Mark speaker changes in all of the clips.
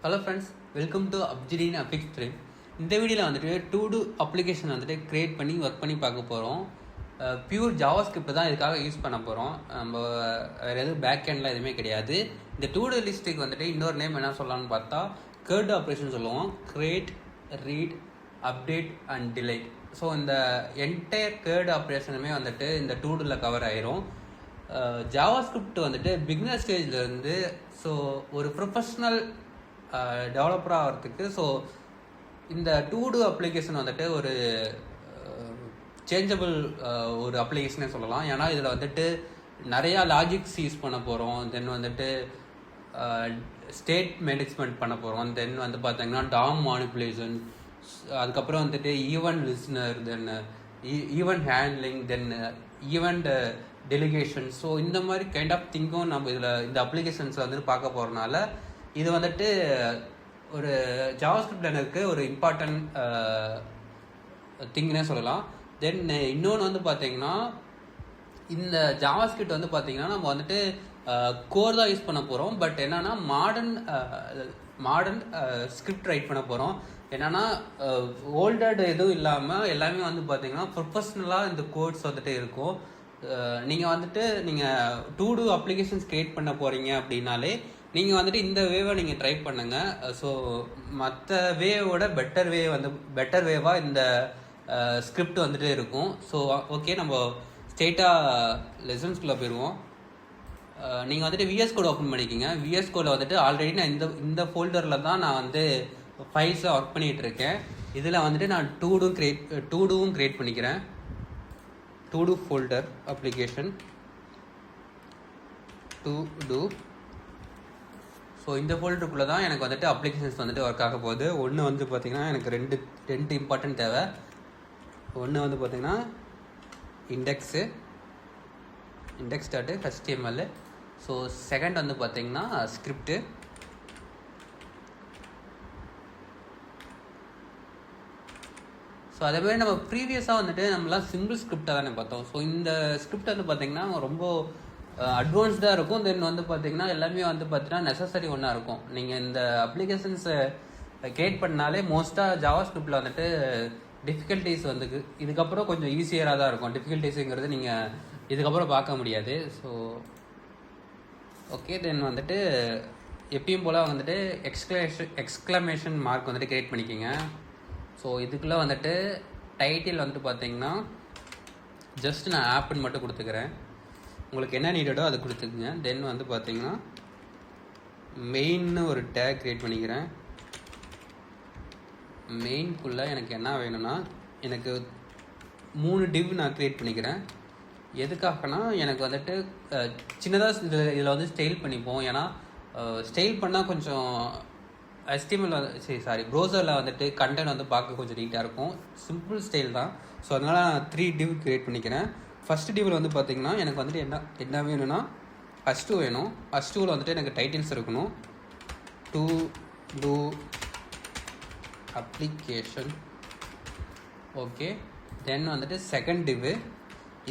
Speaker 1: Hello friends, welcome to அப்ஜிடின் அஃபிக்ஸ் dream. இந்த வீடியோவில் வந்துட்டு டூடு அப்ளிகேஷன் வந்துட்டு க்ரியேட் பண்ணி ஒர்க் பண்ணி பார்க்க போகிறோம். பியூர் ஜாவாஸ்கிரிப்ட் தான் இதுக்காக யூஸ் பண்ண போகிறோம். நம்ம வேறு எதுவும் பேக் எண்ட்லாம் எதுவுமே கிடையாது. இந்த டூடு லிஸ்ட்டுக்கு வந்துட்டு இன்னொரு நேம் என்ன சொல்லலாம்னு பார்த்தா கேர்டு ஆப்ரேஷன் சொல்லுவோம். Create, read, update and delight. So இந்த என்டையர் கேர்டு ஆப்ரேஷனுமே வந்துட்டு இந்த டூடில் கவர் ஆயிரும். ஜாவாஸ்கிரிப்ட் வந்துட்டு பிகினர் ஸ்டேஜ்லேருந்து ஸோ ஒரு ப்ரொஃபஷ்னல் டெவலப்பர் ஆகிறதுக்கு ஸோ இந்த டூடு அப்ளிகேஷன் வந்துட்டு ஒரு சேஞ்சபிள் ஒரு அப்ளிகேஷனே சொல்லலாம். ஏன்னா இதில் வந்துட்டு நிறையா லாஜிக்ஸ் யூஸ் பண்ண போகிறோம். தென் வந்துட்டு ஸ்டேட் மேனேஜ்மெண்ட் பண்ண போகிறோம். தென் வந்து பார்த்தீங்கன்னா டாம் மானிப்புலேஷன், அதுக்கப்புறம் வந்துட்டு ஈவெண்ட் லிஸ்னர், தென் ஈவெண்ட் ஹேண்ட்லிங், தென் ஈவெண்ட் டெலிகேஷன். ஸோ இந்த மாதிரி கைண்ட் ஆஃப் திங்கும் நம்ம இதில் இந்த அப்ளிகேஷன்ஸில் வந்துட்டு பார்க்க போகிறனால இது வந்துட்டு ஒரு ஜாவாஸ்கிரிப்ட் லேர்னருக்கு ஒரு இம்பார்ட்டன்ட் திங்னே சொல்லலாம். தென் இன்னொன்று வந்து பார்த்தீங்கன்னா இந்த ஜாவாஸ்கிரிப்ட் வந்து பார்த்தீங்கன்னா நம்ம வந்துட்டு கோர் தான் யூஸ் பண்ண போகிறோம். பட் என்னன்னா மாடர்ன் ஸ்கிரிப்ட் ரைட் பண்ண போகிறோம். என்னன்னா ஓல்டட் எதுவும் இல்லாமல் எல்லாமே வந்து பார்த்தீங்கன்னா ப்ரொஃபஷ்னலாக இந்த கோட்ஸ் வந்துட்டு இருக்கும். நீங்கள் வந்துட்டு நீங்கள் டூடு அப்ளிகேஷன்ஸ் க்ரியேட் பண்ண போகிறீங்க அப்படின்னாலே நீங்கள் வந்துட்டு இந்த வேவை நீங்கள் ட்ரை பண்ணுங்கள். ஸோ மற்ற வேவோட பெட்டர் வேவாக இந்த ஸ்கிரிப்ட் வந்துட்டு இருக்கும். ஸோ ஓகே, நம்ம ஸ்ட்ரெயிட்டாக லெசன்ஸ்குள்ளே போயிடுவோம். நீங்கள் வந்துட்டு விஎஸ் கோட் ஓப்பன் பண்ணிக்கோங்க. விஎஸ் கோடில் வந்துட்டு ஆல்ரெடி நான் இந்த ஃபோல்டரில் தான் நான் வந்து ஃபைல்ஸை ஒர்க் பண்ணிகிட்டு இருக்கேன். இதில் வந்துட்டு நான் டூடும் க்ரியேட் பண்ணிக்கிறேன். To do folder application to. So இந்த ஃபோல்டருக்குள்ளே தான் எனக்கு வந்துட்டு அப்ளிகேஷன்ஸ் வந்துட்டு ஒர்க் ஆக போகுது. ஒன்று வந்து பார்த்திங்கன்னா எனக்கு ரெண்டு இம்பார்ட்டன்ட் தேவை. ஒன்று வந்து பார்த்திங்கன்னா index dot HTML. So second வந்து பார்த்திங்கன்னா ஸ்கிரிப்டு. ஸோ அதேமாதிரி நம்ம ப்ரீவியஸாக வந்துட்டு நம்மளாம் சிம்பிள் ஸ்கிரிப்டாக தானே பார்த்தோம். ஸோ இந்த ஸ்கிரிப்ட் வந்து பார்த்திங்கன்னா ரொம்ப அட்வான்ஸ்டாக இருக்கும். தென் வந்து பார்த்திங்கன்னா எல்லாமே வந்து பார்த்திங்கன்னா நெசசரி ஒன்றா இருக்கும். நீங்கள் இந்த அப்ளிகேஷன்ஸை க்ரியேட் பண்ணாலே மோஸ்ட்டாக ஜாவாஸ்கிரிப்டில் வந்துட்டு டிஃபிகல்ட்டிஸ் வந்து இதுக்கப்புறம் கொஞ்சம் ஈஸியராக தான் இருக்கும். டிஃபிகல்ட்டிஸுங்கிறது நீங்கள் இதுக்கப்புறம் பார்க்க முடியாது. ஸோ ஓகே, தென் வந்துட்டு எப்பயும் போல் வந்துட்டு எக்ஸ்க்ளமேஷன் மார்க் வந்துட்டு க்ரியேட் பண்ணிக்கோங்க. ஸோ இதுக்குள்ளே வந்துட்டு டைட்டில் வந்துட்டு பார்த்தீங்கன்னா ஜஸ்ட் நான் ஆப்னு மட்டும் கொடுத்துக்கிறேன். உங்களுக்கு என்ன நீடடோ அது கொடுத்துக்குங்க. தென் வந்து பார்த்தீங்கன்னா மெயின்னு ஒரு டேக் க்ரியேட் பண்ணிக்கிறேன். மெயின்குள்ளே எனக்கு என்ன வேணும்னா எனக்கு 3 div நான் க்ரியேட் பண்ணிக்கிறேன். எதுக்காகனா எனக்கு வந்துட்டு சின்னதாக இதில் வந்து ஸ்டைல் பண்ணிப்போம். ஏன்னா ஸ்டைல் பண்ணால் கொஞ்சம் ப்ரௌசரில் வந்துட்டு கண்டென்ட் வந்து பார்க்க கொஞ்சம் நீட்டாக இருக்கும். சிம்பிள் ஸ்டைல் தான். ஸோ அதனால் நான் 3 div க்ரியேட் பண்ணிக்கிறேன். ஃபஸ்ட் டிவில் வந்து பார்த்திங்கன்னா எனக்கு வந்துட்டு என்ன வேணும்னா H2 வேணும். H2வில் வந்துட்டு எனக்கு டைட்டில்ஸ் இருக்கணும். Two application. ஓகே, தென் வந்துட்டு செகண்ட் டிவ்.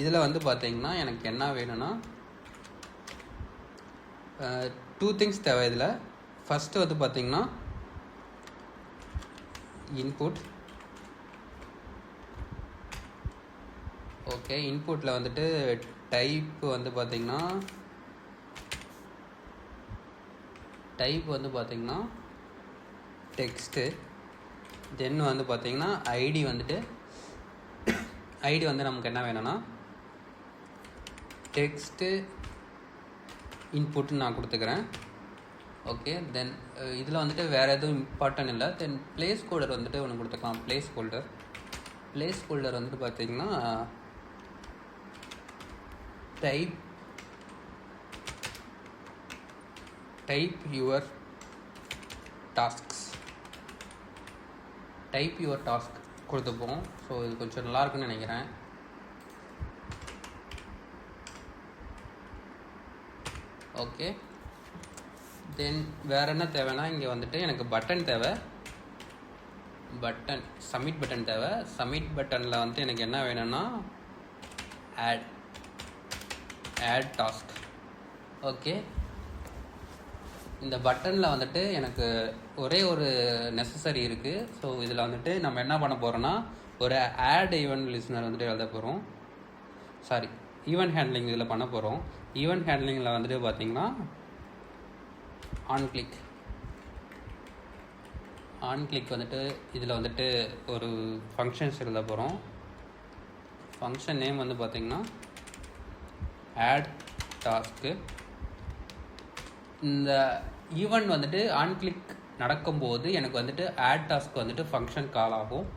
Speaker 1: இதில் வந்து பார்த்திங்கன்னா எனக்கு என்ன வேணும்னா 2 things தேவை. இதில் ஃபஸ்ட்டு வந்து பார்த்திங்கன்னா இன்புட். ஓகே, இன்புட்டில் வந்துட்டு டைப் வந்து பார்த்திங்கன்னா டெக்ஸ்ட்டு. தென் வந்து பார்த்திங்கன்னா ஐடி வந்து நமக்கு என்ன வேணும்னா டெக்ஸ்ட்டு இன்புட்னு நான் கொடுத்துக்கிறேன். ஓகே, தென் இதில் வந்துட்டு வேறு எதுவும் இம்பார்ட்டன் இல்லை. தென் பிளேஸ் ஹோல்டர் வந்துட்டு ஒன்று கொடுத்துக்கலாம். பிளேஸ் ஹோல்டர் வந்துட்டு பார்த்திங்கன்னா டைப் யுவர் டாஸ்க் கொடுத்துப்போம். ஸோ இது கொஞ்சம் நல்லா இருக்குன்னு நினைக்கிறேன். ஓகே, தென் வேறு என்ன தேவைன்னா இங்கே வந்துட்டு எனக்கு பட்டன் தேவை. சப்மிட் பட்டன் தேவை. சப்மிட் பட்டனில் வந்துட்டு எனக்கு என்ன வேணும்னா ஆட் டாஸ்க். ஓகே, இந்த பட்டனில் வந்துட்டு எனக்கு ஒரே ஒரு நெசசரி இருக்குது. ஸோ இதில் வந்துட்டு நம்ம என்ன பண்ண போகிறோன்னா ஒரு ஆட் ஈவெண்ட் லிஸ்னர் வந்துட்டு எழுத போகிறோம். சாரி, ஈவெண்ட் ஹேண்ட்லிங் இதில் பண்ண போகிறோம். ஈவெண்ட் ஹேண்ட்லிங்கில் வந்துட்டு பார்த்திங்கன்னா ஆன் கிளிக் வந்துட்டு இதில் வந்துட்டு ஒரு ஃபங்க்ஷன்ஸ் எழுத போகிறோம். ஃபங்க்ஷன் நேம் வந்து பார்த்திங்கன்னா ஆட் டாஸ்க்கு. இந்த ஈவெண்ட் வந்துட்டு ஆன் கிளிக் நடக்கும்போது எனக்கு வந்துட்டு ஆட் டாஸ்க் வந்துட்டு ஃபங்க்ஷன் கால் ஆகும்.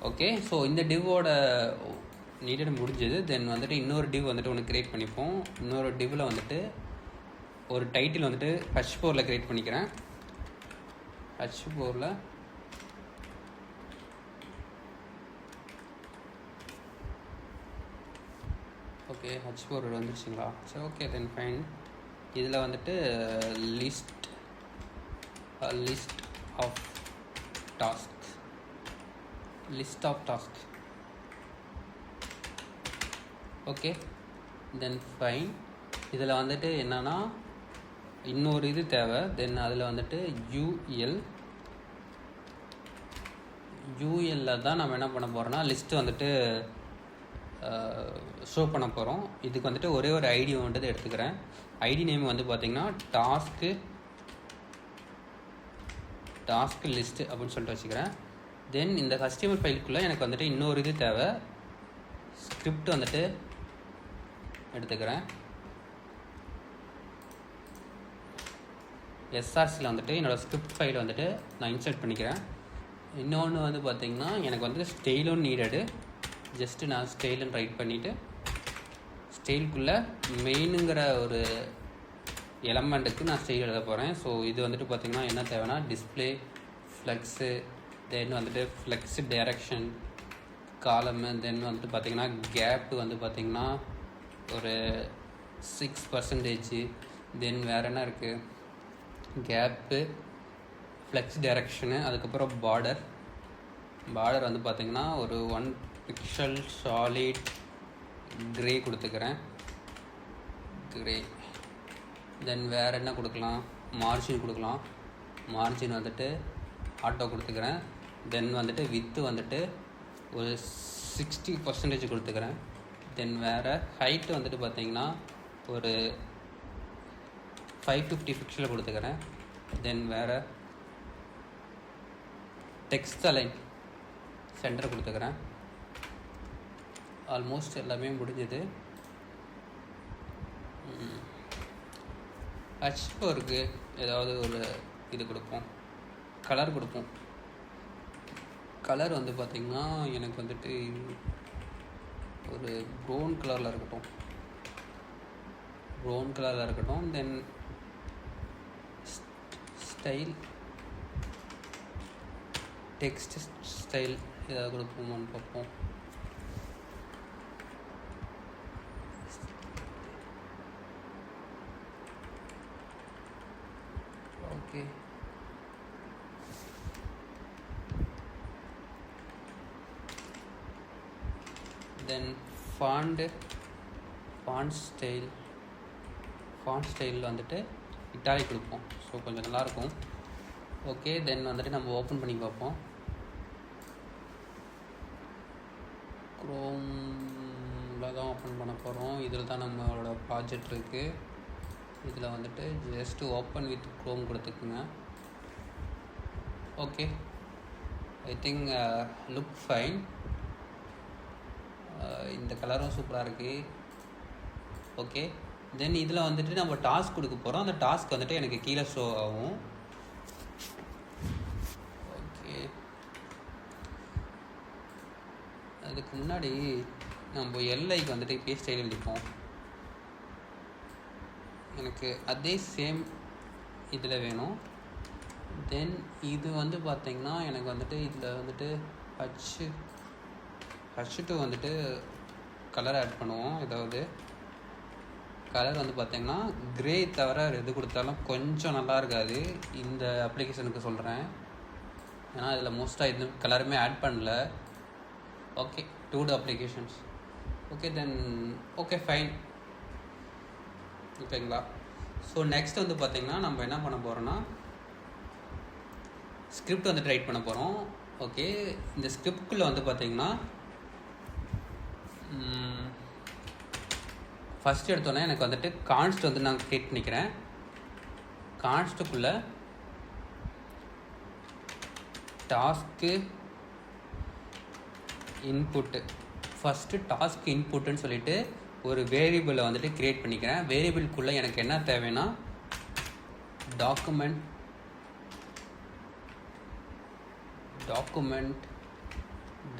Speaker 1: ஓகே, ஸோ இந்த டிவ்வோட நீடட் முடிஞ்சது. தென் வந்துட்டு இன்னொரு டிவ் வந்துட்டு ஒன்று க்ரியேட் பண்ணிப்போம். இன்னொரு டிவ்வில் வந்துட்டு ஒரு டைட்டில் வந்துட்டு H4 க்ரியேட் பண்ணிக்கிறேன். H4 okay, H4 வந்துருச்சுங்களா? சரி, ஓகே, தென் ஃபைன். இதில் வந்துட்டு list of task. Okay, then fine. இதில் வந்துட்டு என்னன்னா இன்னொரு இது தேவை. தென் அதில் வந்துட்டு யூஎல்ல தான் நம்ம என்ன பண்ண போகிறோம்னா லிஸ்ட்டு வந்துட்டு ஷோ பண்ண போகிறோம். இதுக்கு வந்துட்டு ஒரே ஒரு ஐடி வந்துட்டு எடுத்துக்கிறேன். ஐடி நேம் வந்து பார்த்திங்கன்னா டாஸ்க்கு லிஸ்ட்டு அப்படின்னு சொல்லிட்டு வச்சுக்கிறேன். தென் இந்த HTML ஃபைலுக்குள்ளே எனக்கு வந்துட்டு இன்னொரு இது தேவை. ஸ்கிரிப்ட் வந்துட்டு எடுத்துக்கிறேன். SRCயில் வந்துட்டு என்னோடய ஸ்கிரிப்ட் ஃபைலை வந்துட்டு நான் இன்சர்ட் பண்ணிக்கிறேன். இன்னொன்று வந்து பார்த்திங்கன்னா எனக்கு வந்துட்டு ஸ்டைலும் நீடடு. ஜஸ்ட்டு நான் ஸ்டைலுன்னு ரைட் பண்ணிவிட்டு ஸ்டைலுக்குள்ளே மெயினுங்கிற ஒரு எலமெண்ட்டுக்கு நான் ஸ்டைல் எழுத போகிறேன். ஸோ இது வந்துட்டு பார்த்திங்கன்னா என்ன தேவைன்னா டிஸ்பிளே, ஃப்ளெக்ஸு, தென் வந்துட்டு ஃப்ளெக்ஸு டைரக்ஷன், காலமு, தென் வந்துட்டு பார்த்திங்கன்னா கேப்பு வந்து பார்த்திங்கன்னா ஒரு 6%. தென் வேறு என்ன இருக்குது, கேப்பு, ஃப்ளெக்ஸ் டைரக்ஷனு, அதுக்கப்புறம் பார்டர் வந்து பார்த்திங்கன்னா ஒரு 1 பிக்சல் சாலிட் க்ரே கொடுத்துக்கிறேன். தென் வேறு என்ன கொடுக்கலாம், மார்ஜின் கொடுக்கலாம். மார்ஜின் வந்துட்டு ஆட்டோ கொடுத்துக்கிறேன். தென் வந்துட்டு வித்து வந்துட்டு ஒரு 60% கொடுத்துக்கிறேன். தென் வேறு ஹைட்டு வந்துட்டு பார்த்திங்கன்னா ஒரு 550 பிக்சலில் கொடுத்துக்கிறேன். தென் வேறு டெக்ஸ்ட் அலைன் சென்டர் கொடுத்துக்கிறேன். ஆல்மோஸ்ட் எல்லாமே முடிஞ்சது. H4க்கு ஏதாவது ஒரு இது கொடுப்போம், கலர் கொடுப்போம். கலர் வந்து பார்த்திங்கன்னா எனக்கு வந்துட்டு ஒரு ப்ரௌன் கலரில் இருக்கட்டும். தென் ஸ்டைல், டெக்ஸ்ட் ஸ்டைல் ஏதாவது கொடுப்போமான்னு பார்ப்போம். ஓகே, தென் ஃபாண்ட் ஸ்டைல் வந்துட்டு இட்டாலிக் கொடுப்போம். ஸோ கொஞ்சம் நல்லாயிருக்கும். ஓகே, தென் வந்துட்டு நம்ம ஓப்பன் பண்ணி பார்ப்போம். க்ரோமில் தான் ஓப்பன் பண்ண போகிறோம். இதில் தான் நம்மளோட ப்ராஜெக்ட் இருக்குது. இதில் வந்துட்டு ஜஸ்ட்டு ஓப்பன் வித் க்ரோம் கொடுத்துக்குங்க. Okay, I think look fine. இந்த கலரும் சூப்பராக இருக்குது. ஓகே, தென் இதில் வந்துட்டு நம்ம டாஸ்க் கொடுக்க போகிறோம். அந்த டாஸ்க் வந்துட்டு எனக்கு கீழே ஷோ ஆகும். ஓகே, அதுக்கு முன்னாடி நம்ம எல்ஐக்கு வந்துட்டு இப்படியே ஸ்டைல் எழுதிப்போம். எனக்கு அதே சேம் இதில் வேணும். தென் இது வந்து பார்த்திங்கன்னா எனக்கு வந்துட்டு இதில் வந்துட்டு H2 வந்துட்டு கலர் ஆட் பண்ணுவோம். ஏதாவது கலர் வந்து பார்த்திங்கன்னா க்ரே தவிர எது கொடுத்தாலும் கொஞ்சம் நல்லா இருக்காது. இந்த அப்ளிகேஷனுக்கு சொல்கிறேன், ஏன்னா இதில் மோஸ்ட்டாக எதுவும் கலருமே ஆட் பண்ணல. Okay, 2D applications. Okay, then okay fine. ஓகேங்களா? ஸோ நெக்ஸ்ட் வந்து பார்த்திங்கன்னா நம்ம என்ன பண்ண போகிறோன்னா ஸ்கிரிப்ட் வந்து ரைட் பண்ண போகிறோம். ஓகே, இந்த ஸ்கிரிப்ட்குள்ளே வந்து பார்த்திங்கன்னா ஃபஸ்ட்டு எடுத்தோன்னே எனக்கு வந்துட்டு கான்ஸ்ட் வந்து நான் க்ரியேட் பண்ணிக்கிறேன். கான்ஸ்ட்டுக்குள்ளே டாஸ்க்கு இன்புட்டு, ஃபஸ்ட்டு டாஸ்க் இன்புட்டுன்னு சொல்லிட்டு ஒரு வேரியபிளை வந்துட்டு க்ரியேட் பண்ணிக்கிறேன். வேரியபிள்குள்ளே எனக்கு என்ன தேவைன்னா document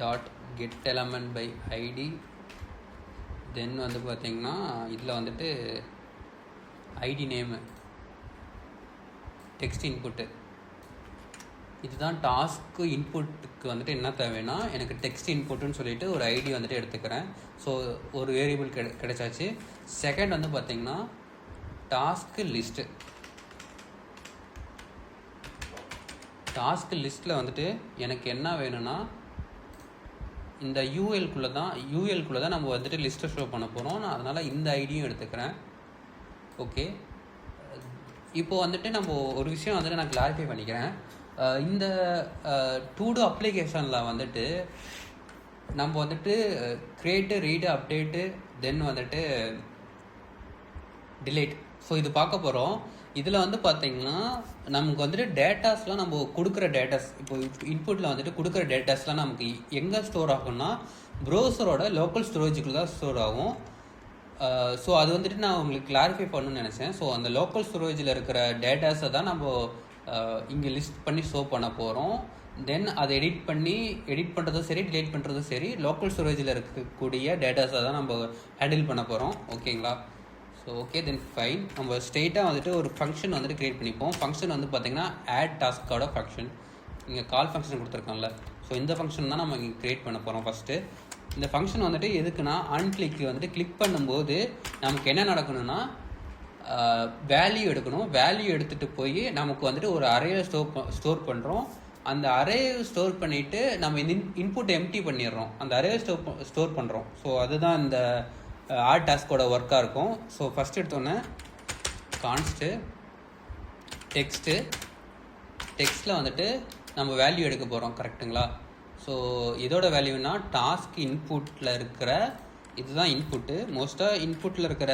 Speaker 1: dot get element by ID. Then வந்து பார்த்திங்கன்னா இதில் வந்துட்டு ஐடி நேமு, டெக்ஸ்ட் இன்புட்டு. இதுதான் டாஸ்க்கு இன்புட்டுக்கு வந்துட்டு என்ன தேவைன்னா எனக்கு டெக்ஸ்ட் இன்புட்டுன்னு சொல்லிட்டு ஒரு ஐடி வந்துட்டு எடுத்துக்கிறேன். ஸோ ஒரு வேரியபிள் கிடைச்சாச்சு. செகண்ட் வந்து பார்த்திங்கன்னா டாஸ்க்கு லிஸ்ட்டு. டாஸ்க்கு லிஸ்ட்டில் வந்துட்டு எனக்கு என்ன வேணும்னா இந்த யூஎல்குள்ளே தான் நம்ம வந்துட்டு லிஸ்ட்டை ஷோ பண்ண போகிறோம். நான் அதனால் இந்த ஐடியும் எடுத்துக்கிறேன். ஓகே, இப்போது வந்துட்டு நம்ம ஒரு விஷயம் வந்துட்டு நான் கிளாரிஃபை பண்ணிக்கிறேன். இந்த டூடு அப்ளிகேஷனில் வந்துட்டு நம்ம வந்துட்டு க்ரியேட்டு, ரீடு, அப்டேட்டு, தென் வந்துட்டு டிலேட். ஸோ இது பார்க்க போகிறோம். இதில் வந்து பார்த்திங்கன்னா நமக்கு வந்துட்டு டேட்டாஸ்லாம் நம்ம கொடுக்குற டேட்டாஸ், இப்போ இன்புட்டில் வந்துட்டு கொடுக்குற டேட்டாஸ்லாம் நமக்கு எங்கே ஸ்டோர் ஆகும்னா ப்ரௌசரோட லோக்கல் ஸ்டோரேஜுக்குள்ள தான் ஸ்டோர் ஆகும். ஸோ அது வந்துட்டு நான் உங்களுக்கு கிளாரிஃபை பண்ணணும்னு நினச்சேன். ஸோ அந்த லோக்கல் ஸ்டோரேஜில் இருக்கிற டேட்டாஸை தான் நம்ம இங்கே லிஸ்ட் பண்ணி ஷோ பண்ண போகிறோம். தென் அதை எடிட் பண்ணுறதும் சரி, டிலீட் பண்ணுறதும் சரி, லோக்கல் ஸ்டோரேஜில் இருக்கக்கூடிய டேட்டாஸை தான் நம்ம ஹேண்டில் பண்ண போகிறோம். ஓகேங்களா? So okay, then fine. நம்ம ஸ்ட்ரெயிட்டாக வந்துட்டு ஒரு ஃபங்க்ஷன் வந்துட்டு க்ரியேட் பண்ணிப்போம். ஃபங்க்ஷன் வந்து பார்த்திங்கன்னா ஆட் டாஸ்க்கோட ஃபங்க்ஷன். இங்கே கால் ஃபங்க்ஷன் கொடுத்துருக்கோம்ல, ஸோ இந்த ஃபங்க்ஷன் தான் நம்ம இங்கே க்ரியேட் பண்ண போகிறோம். ஃபஸ்ட்டு இந்த ஃபங்க்ஷன் வந்துட்டு எதுக்குன்னா அன்கிளிக் வந்துட்டு கிளிக் பண்ணும்போது நமக்கு என்ன நடக்கணும்னா வேல்யூ எடுக்கணும். வேல்யூ எடுத்துகிட்டு போய் நமக்கு வந்துட்டு ஒரு அரேயில் ஸ்டோர் பண்ணுறோம். அந்த அரே ஸ்டோர் பண்ணிவிட்டு நம்ம இன்புட் எம்டி பண்ணிடுறோம். அந்த அரேயை ஸ்டோர் பண்ணுறோம். ஸோ அதுதான் இந்த ஆட் டாஸ்கோட ஒர்க்காக இருக்கும். ஸோ ஃபஸ்ட் எடுத்தோன்னே கான்ஸ்ட்டு டெக்ஸ்ட்டில் வந்துட்டு நம்ம வேல்யூ எடுக்க போகிறோம். கரெக்டுங்களா? ஸோ இதோட வேல்யூனா டாஸ்க் இன்புட்டில் இருக்கிற இதுதான் இன்புட்டு. மோஸ்ட்டாக இன்புட்டில் இருக்கிற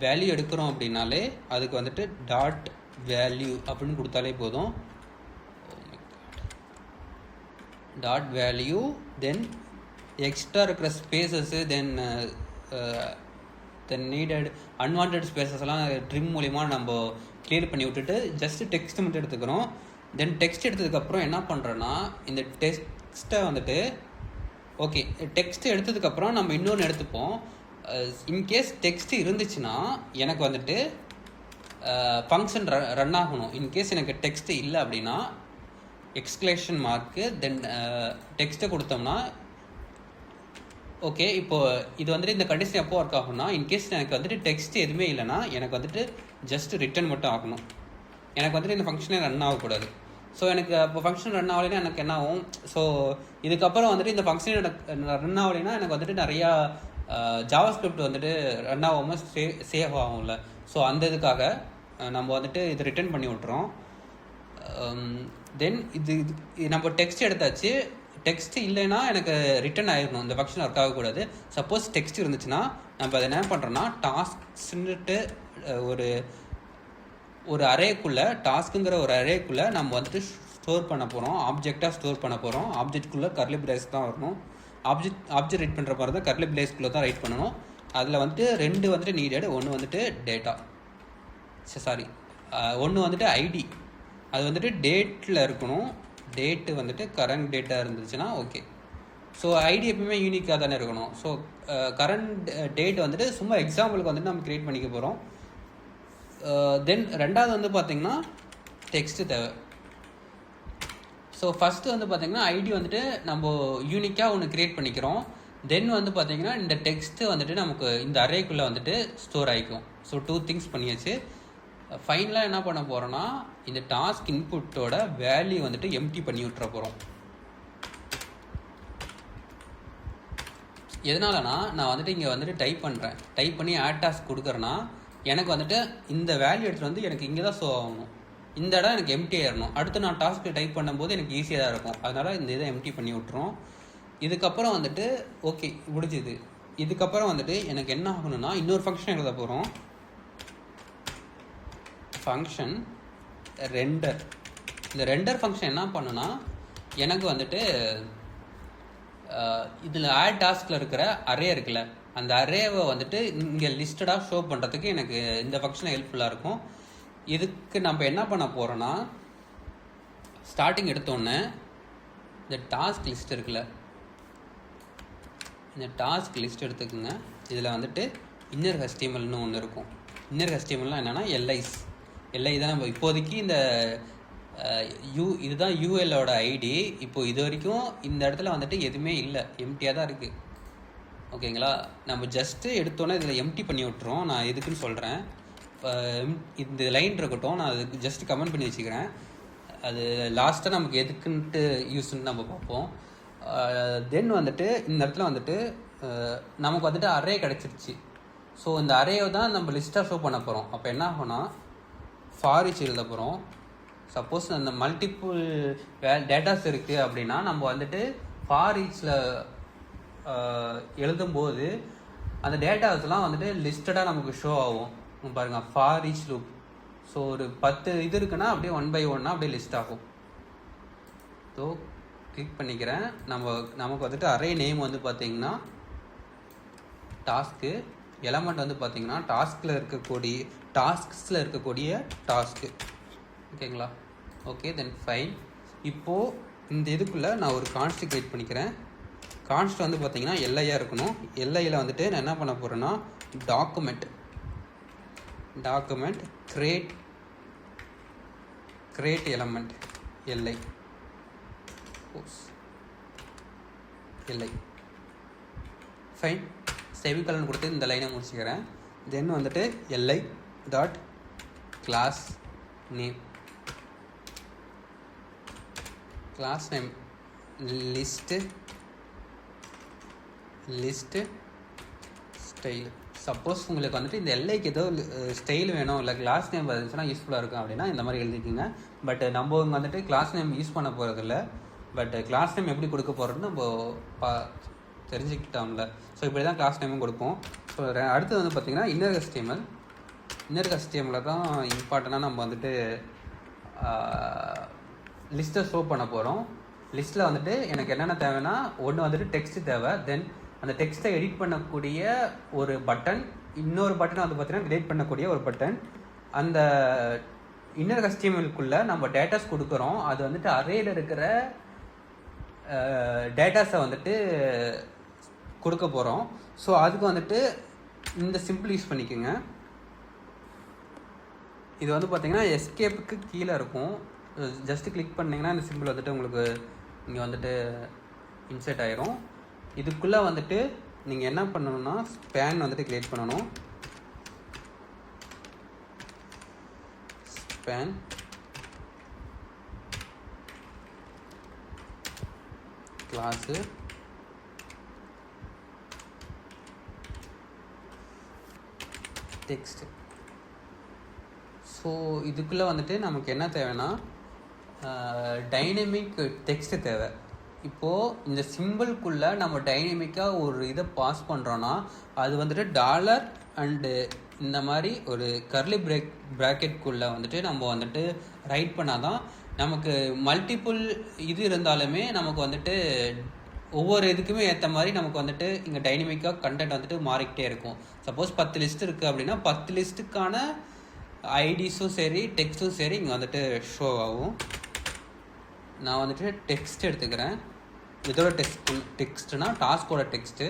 Speaker 1: வேல்யூ எடுக்கிறோம் அப்படின்னாலே அதுக்கு வந்துட்டு டாட் வேல்யூ அப்படின்னு கொடுத்தாலே போதும். டாட் வேல்யூ, தென் எக்ஸ்ட்ரா இருக்கிற ஸ்பேசஸ்ஸு, தென் நீடட் அன்வான்ட் ஸ்பேசஸ் எல்லாம் ட்ரிம் மூலிமா நம்ம கிளியர் பண்ணி விட்டுட்டு ஜஸ்ட்டு டெக்ஸ்ட் மட்டும் எடுத்துக்கிறோம். தென் டெக்ஸ்ட் எடுத்ததுக்கப்புறம் என்ன பண்ணுறோன்னா இந்த டெக்ஸ்ட்டை வந்துட்டு ஓகே, டெக்ஸ்ட் எடுத்ததுக்கப்புறம் நம்ம இன்னொன்று எடுத்துப்போம். இன்கேஸ் டெக்ஸ்ட் இருந்துச்சுன்னா எனக்கு வந்துட்டு ஃபங்க்ஷன் ரன் ஆகணும். இன்கேஸ் எனக்கு டெக்ஸ்ட் இல்லை அப்படின்னா எக்ஸ்க்ளேஷன் மார்க்கு, தென் டெக்ஸ்ட்டை கொடுத்தோம்னா ஓகே. இப்போது இது வந்துட்டு இந்த கண்டிஷன் எப்போ ஒர்க் ஆகும்னா இன்கேஸ் எனக்கு வந்துட்டு டெக்ஸ்ட் எதுவுமே இல்லைன்னா எனக்கு வந்துட்டு ஜஸ்ட் ரிட்டன் மட்டும் ஆகணும். எனக்கு வந்துட்டு இந்த ஃபங்க்ஷனே ரன் ஆகக்கூடாது. ஸோ எனக்கு இப்போ ஃபங்க்ஷன் ரன் ஆகலைன்னா எனக்கு என்ன ஆகும்? ஸோ இதுக்கப்புறம் வந்துட்டு இந்த ஃபங்க்ஷன் ரன் ஆகலைன்னா எனக்கு வந்துட்டு நிறையா ஜாவா ஸ்கிரிப்ட் வந்துட்டு ரன் ஆகாமல் சேவ் ஆகும்ல. ஸோ அந்த இதுக்காக நம்ம வந்துட்டு இது ரிட்டர்ன் பண்ணி விட்றோம். தென் இது நம்ம டெக்ஸ்ட் எடுத்தாச்சு. டெக்ஸ்ட் இல்லைன்னா எனக்கு ரிட்டன் ஆகிடணும். இந்த ஃபங்க்ஷன் ஒர்க் ஆகக்கூடாது. சப்போஸ் டெக்ஸ்ட் இருந்துச்சுன்னா நம்ம அதை என்ன பண்ணுறோன்னா டாஸ்க்னுட்டு ஒரு அரேக்குள்ளே, டாஸ்க்குங்கிற ஒரு அரேக்குள்ளே நம்ம வந்துட்டு ஸ்டோர் பண்ண போகிறோம். ஆப்ஜெக்டாக ஸ்டோர் பண்ண போகிறோம். ஆப்ஜெக்ட்குள்ளே கர்லி பிரேஸ் தான் வரணும். ஆப்ஜெக்ட் ரைட் பண்ணுற மாதிரி தான் கர்லி பிரேஸ்க்குள்ளே தான் ரைட் பண்ணணும். அதில் வந்துட்டு 2 வந்துட்டு நீடட். ஒன்று வந்துட்டு டேட்டா, ஒன்று வந்துட்டு ஐடி. அது வந்துட்டு டேட்டில் இருக்கணும். டேட்டு வந்துட்டு கரண்ட் டேட்டாக இருந்துச்சுன்னா ஓகே. ஸோ ஐடி எப்பவுமே யூனிக்காக தானே இருக்கணும். ஸோ கரண்ட் டேட் வந்துட்டு சும்மா எக்ஸாம்பிளுக்கு வந்துட்டு நம்ம க்ரியேட் பண்ணிக்க போகிறோம். தென் ரெண்டாவது வந்து பார்த்திங்கன்னா டெக்ஸ்ட்டு தேவை. ஸோ ஃபஸ்ட்டு வந்து பார்த்திங்கன்னா ஐடி வந்துட்டு நம்ம யூனிக்காக ஒன்று க்ரியேட் பண்ணிக்கிறோம். தென் வந்து பார்த்திங்கன்னா இந்த டெக்ஸ்ட்டு வந்துட்டு நமக்கு இந்த அரேக்குள்ளே வந்துட்டு ஸ்டோர் ஆகிக்கும். ஸோ 2 திங்ஸ் பண்ணியாச்சு. ஃபைனலாக என்ன பண்ண போகிறோன்னா இந்த டாஸ்க் இன்புட்டோட வேல்யூ வந்துட்டு எம்டி பண்ணி விட்டுற போகிறோம். எதனாலனா நான் வந்துட்டு இங்கே வந்துட்டு டைப் பண்ணி ஆட் டாஸ்க் கொடுக்குறேன்னா எனக்கு வந்துட்டு இந்த வேல்யூ எடுத்துகிட்டு வந்து எனக்கு இங்கே தான் ஷோ ஆகணும். இந்த இடம் எனக்கு எம்டி ஆயிடணும். அடுத்து நான் டாஸ்க்கு டைப் பண்ணும்போது எனக்கு ஈஸியாக தான் இருக்கும். அதனால் இந்த இதை எம்டி பண்ணி விட்டுரும். இதுக்கப்புறம் வந்துட்டு ஓகே முடிஞ்சுது. இதுக்கப்புறம் வந்துட்டு எனக்கு என்ன ஆகணும்னா இன்னொரு ஃபங்க்ஷன் எழுத போகிறோம். Function render. இந்த ரெண்டர் ஃபங்க்ஷன் என்ன பண்ணுன்னா எனக்கு வந்துட்டு இதில் ஆட் டாஸ்கில் இருக்கிற அரே இருக்குல்ல, அந்த அரேவை வந்துட்டு இங்கே லிஸ்டடாக ஷோ பண்ணுறதுக்கு எனக்கு இந்த ஃபங்க்ஷன் ஹெல்ப்ஃபுல்லாக இருக்கும். இதுக்கு நம்ம என்ன பண்ண போகிறோன்னா ஸ்டார்டிங் எடுத்தோடனே இந்த டாஸ்க் லிஸ்ட் இருக்குல்ல, இந்த டாஸ்க் லிஸ்ட் எடுத்துக்கோங்க. இதில் வந்துட்டு இன்னர் HTMLனு ஒன்று இருக்கும். இன்னர் HTMLனால் என்னென்னா எல்ஐ தான் நம்ம இப்போதைக்கு இந்த இதுதான் யூஎல்லோட ஐடி. இப்போது இது வரைக்கும் இந்த இடத்துல வந்துட்டு எதுவுமே இல்லை, எம்டியாக தான் இருக்குது. ஓகேங்களா, நம்ம ஜஸ்ட்டு எடுத்தோன்னே இதில் எம்டி பண்ணி விட்டுறோம். நான் எதுக்குன்னு சொல்கிறேன். இந்த லைன் இருக்கட்டும், நான் அதுக்கு ஜஸ்ட் கமெண்ட் பண்ணி வச்சுக்கிறேன். அது லாஸ்ட்டாக நமக்கு எதுக்குன்ட்டு யூஸ்ன்னு நம்ம பார்ப்போம். தென் வந்துட்டு இந்த இடத்துல வந்துட்டு நமக்கு வந்துட்டு அரே கிடச்சிருச்சு. ஸோ இந்த அரேவை தான் நம்ம லிஸ்ட்டாக ஷோ பண்ண போகிறோம். அப்போ என்ன ஆகும்னா ஃபார் ஈச் எழுத போகிறோம். சப்போஸ் அந்த மல்டிப்புள் டேட்டாஸ் இருக்குது அப்படின்னா நம்ம வந்துட்டு ஃபார் ஈச்சில் எழுதும்போது அந்த டேட்டாஸ்லாம் வந்துட்டு லிஸ்டடாக நமக்கு ஷோ ஆகும். பாருங்கள், ஃபார் ஈச் லூப். ஸோ ஒரு 10 இது இருக்குன்னா அப்படியே 1 by 1 அப்படியே லிஸ்ட் ஆகும். ஸோ கிளிக் பண்ணிக்கிறேன். நமக்கு வந்துட்டு அரே நேம் வந்து பார்த்திங்கன்னா டாஸ்க்கு, எலமெண்ட் வந்து பார்த்திங்கன்னா டாஸ்க்ஸில் இருக்கக்கூடிய டாஸ்க்கு. ஓகேங்களா, ஓகே தென் ஃபைன். இப்போது இந்த இதுக்குள்ளே நான் ஒரு கான்ஸ்ட் கிரியேட் பண்ணிக்கிறேன். கான்ஸ்ட் வந்து பார்த்திங்கன்னா எல்ஐயாக இருக்கணும். எல்ஐயில் வந்துட்டு நான் என்ன பண்ண போகிறேன்னா document create element LI fine. Semicolon கொடுத்து இந்த லைனை முடிச்சுக்கிறேன். தென் வந்துட்டு LI dot class name list style. Suppose உங்களுக்கு வந்துட்டு இந்த எல்ஐக்கு ஏதோ ஸ்டைல் வேணும், இல்லை கிளாஸ் நேம் இருந்துச்சுன்னா யூஸ்ஃபுல்லாக இருக்கும் அப்படின்னா இந்த மாதிரி எழுதிக்கிங்க. பட் நம்ம இங்கே வந்துட்டு கிளாஸ் நேம் யூஸ் பண்ண போகிறதில்ல. பட் கிளாஸ் நேம் எப்படி கொடுக்க போகிறோன்னு நம்ம தெரிஞ்சுக்கிட்டோம்ல. ஸோ இப்படி தான் கிளாஸ் நேமும் கொடுப்போம். ஸோ அடுத்து வந்து பார்த்திங்கன்னா இன்னர் HTML தான் இம்பார்ட்டண்ட்டாக நம்ம வந்துட்டு லிஸ்ட்டை ஷோ பண்ண போகிறோம். லிஸ்ட்டில் வந்துட்டு எனக்கு என்னென்ன தேவைன்னா ஒன்று வந்துட்டு டெக்ஸ்ட் தேவை. தென் அந்த டெக்ஸ்ட்டை எடிட் பண்ணக்கூடிய ஒரு பட்டன், இன்னொரு பட்டன் வந்து பார்த்திங்கன்னா டிலீட் பண்ணக்கூடிய ஒரு பட்டன். அந்த இன்னர் HTMLக்குள்ளே நம்ம டேட்டாஸ் கொடுக்குறோம். அது வந்துட்டு அரேயில் இருக்கிற டேட்டாஸை வந்துட்டு கொடுக்க போகிறோம். ஸோ அதுக்கு வந்துட்டு இந்த சிம்பிள் யூஸ் பண்ணிக்கோங்க. இது வந்து பார்த்திங்கன்னா எஸ்கேப்புக்கு கீழே இருக்கும். ஜஸ்ட்டு கிளிக் பண்ணிங்கன்னா இந்த சிம்பிள் வந்துட்டு உங்களுக்கு இங்கே வந்துட்டு இன்செர்ட் ஆயிரும். இதுக்குள்ளே வந்துட்டு நீங்கள் என்ன பண்ணணும்னா ஸ்பேன் வந்துட்டு கிரியேட் பண்ணணும். Span class text. ஸோ இதுக்குள்ளே வந்துட்டு நமக்கு என்ன தேவைன்னா டைனமிக் டெக்ஸ்ட் தேவை. இப்போது இந்த சிம்பிள்குள்ளே நம்ம டைனமிக்காக ஒரு இதை பாஸ் பண்ணுறோன்னா அது வந்துட்டு டாலர் அண்டு இந்த மாதிரி ஒரு கர்லி ப்ராக்கெட்குள்ளே வந்துட்டு நம்ம வந்துட்டு ரைட் பண்ணால் தான் நமக்கு மல்டிப்புள் இது இருந்தாலுமே நமக்கு வந்துட்டு ஒவ்வொரு இதுக்குமே ஏற்ற மாதிரி நமக்கு வந்துட்டு இங்கே டைனமிக்காக கண்டென்ட் வந்துட்டு மாறிக்கிட்டே இருக்கும். சப்போஸ் 10 லிஸ்ட் இருக்குது அப்படின்னா 10 லிஸ்ட்டுக்கான ஐடிஸும் சரி டெக்ஸ்ட்டும் சரி இங்கே வந்துட்டு ஷோ ஆகும். நான் வந்துட்டு டெக்ஸ்ட் எடுத்துக்கிறேன். இதோட டெக்ஸ்ட்னா டாஸ்கோட டெக்ஸ்ட்டு.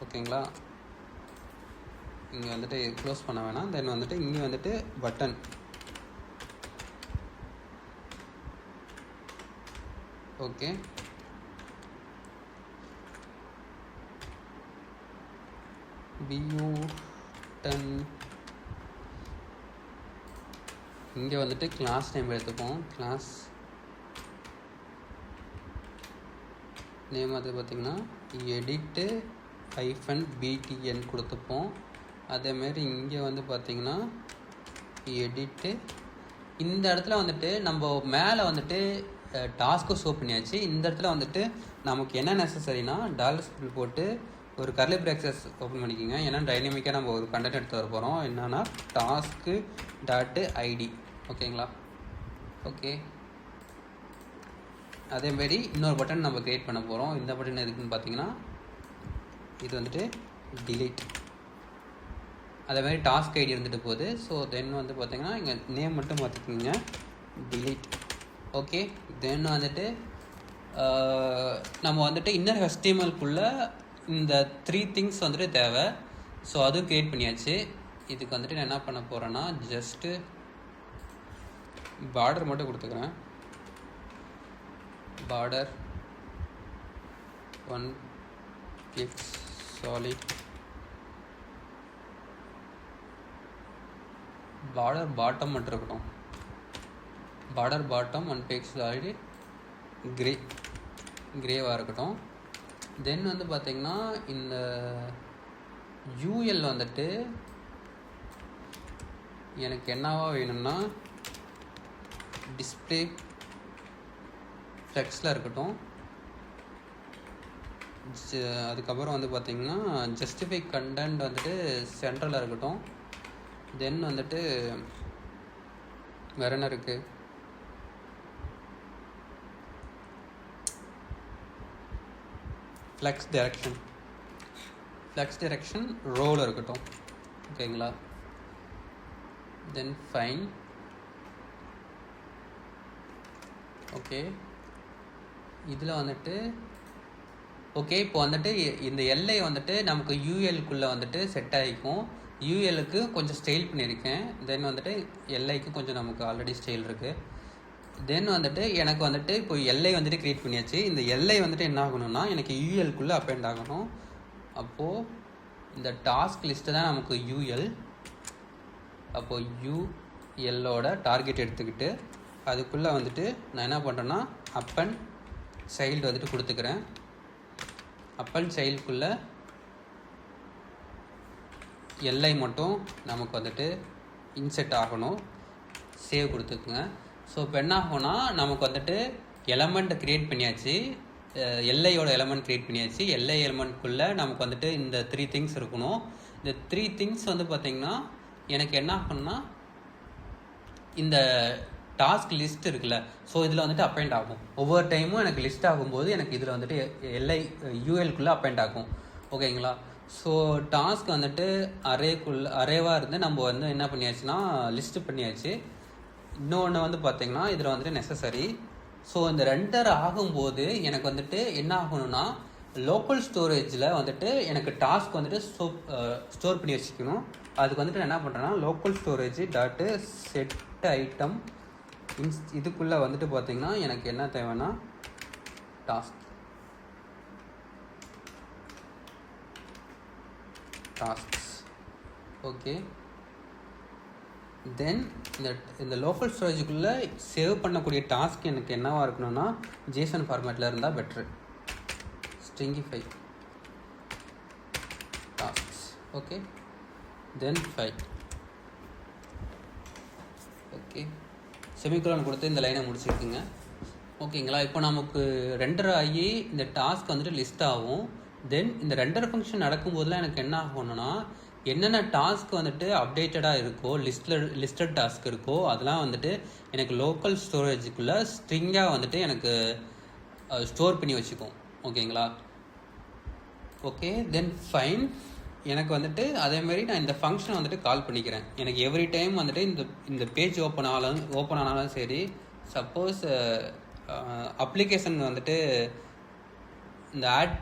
Speaker 1: ஓகேங்களா, இங்கே வந்துட்டு க்ளோஸ் பண்ண வேணாம். தென் வந்துட்டு இங்கே வந்துட்டு பட்டன். Okay, butane. இங்கே வந்துட்டு கிளாஸ் நேம் எடுத்துப்போம். கிளாஸ் நேம் அது பார்த்திங்கன்னா எடிட்டு -btn கொடுத்துப்போம். அதேமாரி இங்கே வந்து பார்த்திங்கன்னா எடிட்டு, இந்த இடத்துல வந்துட்டு நம்ம மேலே வந்துட்டு டாஸ்க்கு ஷோ பண்ணியாச்சு. இந்த இடத்துல வந்துட்டு நமக்கு என்ன நெசசரினா $சிம்பிள் போட்டு ஒரு கர்லி பிரேக்ஸஸ் ஓப்பன் பண்ணிக்கோங்க. ஏன்னா டைனமிக்காக நம்ம ஒரு கண்டென்ட் எடுத்து வர போகிறோம். என்னன்னா டாஸ்க்கு டாட்டு ஐடி. ஓகேங்களா? ஓகே, அதேமாரி இன்னொரு பட்டன் நம்ம க்ரியேட் பண்ண போகிறோம். இந்த பட்டன் எதுக்குன்னு பார்த்தீங்கன்னா இது வந்துட்டு டிலீட். அதேமாதிரி டாஸ்க் ஐடி இருந்துட்டு போகுது. ஸோ தென் வந்து பார்த்திங்கன்னா இங்கே நேம் மட்டும் பார்த்துக்கிங்க, டிலீட். ஓகே, தென் வந்துட்டு நம்ம வந்துட்டு இன்னர் HTML-க்குள்ளே இந்த 3 திங்ஸ் வந்துட்டு தேவை. ஸோ அதுவும் க்ரியேட் பண்ணியாச்சு. இதுக்கு வந்துட்டு நான் என்ன பண்ண போகிறேன்னா ஜஸ்ட்டு பார்டர் மட்டும் கொடுத்துக்கிறேன். Border 1 pix solid, border bottom மட்டும் இருக்கட்டும். பார்டர் பாட்டம் 1 பிக்ஸ் சாலிட் கிரேவாக இருக்கட்டும். தென் வந்து பார்த்திங்கன்னா இந்த UL வந்துட்டு எனக்கு என்னவா வேணும்னா டிஸ்பிளே டெக்ஸ்டில் இருக்கட்டும். அதுக்கப்புறம் வந்து பார்த்திங்கன்னா ஜஸ்டிஃபை கண்டென்ட் வந்துட்டு சென்ட்ரலில் இருக்கட்டும். தென் வந்துட்டு வேறு என்ன இருக்குது, ஃப்ளெக்ஸ் டைரக்ஷன் ரோவில் இருக்கட்டும். ஓகேங்களா? தென் ஃபைன். ஓகே, இதில் வந்துட்டு ஓகே, இப்போ வந்துட்டு இந்த எல்லை வந்துட்டு நமக்கு UL-க்குள்ளே வந்துட்டு செட் ஆகிக்கும். UL-க்கு கொஞ்சம் ஸ்டைல் பண்ணியிருக்கேன். தென் வந்துட்டு எல்ஐக்கு கொஞ்சம் நமக்கு ஆல்ரெடி ஸ்டைல் இருக்குது. தென் வந்துட்டு எனக்கு வந்துட்டு இப்போ எல்ஐ வந்துட்டு க்ரியேட் பண்ணியாச்சு. இந்த எல்ஐ வந்துட்டு என்ன ஆகணும்னா எனக்கு UL-க்குள்ளே அப்பெண்ட் ஆகணும். அப்போது இந்த டாஸ்க் லிஸ்ட்டு தான் நமக்கு UL. அப்போது UL-ஓட டார்கெட் எடுத்துக்கிட்டு அதுக்குள்ளே வந்துட்டு நான் என்ன பண்ணுறேன்னா அப்பன் சைல்டு வந்துட்டு கொடுத்துக்கிறேன். அப்பன் சைல்டுக்குள்ளே எல்ஐ மட்டும் நமக்கு வந்துட்டு இன்செட் ஆகணும். சேவ் கொடுத்துக்குங்க. ஸோ இப்போ என்ன ஆகும்னா நமக்கு வந்துட்டு எலமெண்ட்டை க்ரியேட் பண்ணியாச்சு, எல்ஐயோட எலமெண்ட் க்ரியேட் பண்ணியாச்சு. எல்ஐ எலமெண்ட்குள்ளே நமக்கு வந்துட்டு இந்த 3 திங்ஸ் இருக்கணும். இந்த 3 திங்ஸ் வந்து பார்த்திங்கன்னா எனக்கு என்ன ஆகும்னா இந்த டாஸ்க் லிஸ்ட் இருக்குல்ல, ஸோ இதில் வந்துட்டு அப்பெண்ட் ஆகும். ஒவ்வொரு டைமும் எனக்கு லிஸ்ட் ஆகும்போது எனக்கு இதில் வந்துட்டு UL-க்குள்ளே அப்பெண்ட் ஆகும். ஓகேங்களா? ஸோ டாஸ்க் வந்துட்டு அரேவாக இருந்து நம்ம வந்து என்ன பண்ணியாச்சுன்னா லிஸ்ட்டு பண்ணியாச்சு. இன்னொன்று வந்து பார்த்திங்கன்னா இதில் வந்துட்டு நெசசரி. ஸோ இந்த ரெண்டர் ஆகும்போது எனக்கு வந்துட்டு என்ன ஆகணும்னா லோக்கல் ஸ்டோரேஜில் வந்துட்டு எனக்கு டாஸ்க் வந்துட்டு ஸ்டோர் பண்ணி வச்சுக்கணும். அதுக்கு வந்துட்டு நான் என்ன பண்ணுறேன்னா local storage dot set item இதுக்குள்ளே வந்துட்டு பார்த்திங்கன்னா எனக்கு என்ன தேவைன்னா டாஸ்க்ஸ். ஓகே, தென் இந்த லோக்கல் ஸ்டோரேஜுக்குள்ளே சேவ் பண்ணக்கூடிய டாஸ்க் எனக்கு என்னவாக இருக்கணும்னா JSON ஃபார்மேட்டில் இருந்தால் பெட்ரு. ஸ்ட்ரிங்கிஃபை டாஸ்க்ஸ். ஓகே, தென் 5. ஓகே, செமிகோலன் கொடுத்து இந்த லைனை முடிச்சிருக்குங்க. ஓகேங்களா? இப்போ நமக்கு ரெண்டர் ஆகி இந்த டாஸ்க் வந்துட்டு லிஸ்ட் ஆகும். தென் இந்த ரெண்டர் ஃபங்க்ஷன் நடக்கும்போதெல்லாம் எனக்கு என்ன ஆகணும்னா என்னென்ன டாஸ்க் வந்துட்டு அப்டேட்டடாக இருக்கோ லிஸ்டட் டாஸ்க் இருக்கோ அதெல்லாம் வந்துட்டு எனக்கு லோக்கல் ஸ்டோரேஜுக்குள்ளே ஸ்ட்ரிங்காக வந்துட்டு எனக்கு ஸ்டோர் பண்ணி வச்சுக்கும். ஓகேங்களா? Okay, then fine. எனக்கு வந்துட்டு அதேமாரி நான் இந்த ஃபங்க்ஷனை வந்துட்டு கால் பண்ணிக்கிறேன். எனக்கு எவ்ரி டைம் வந்துட்டு இந்த பேஜ் ஓப்பன் ஆனாலும் சரி, சப்போஸ் அப்ளிகேஷன் வந்துட்டு இந்த ஆட்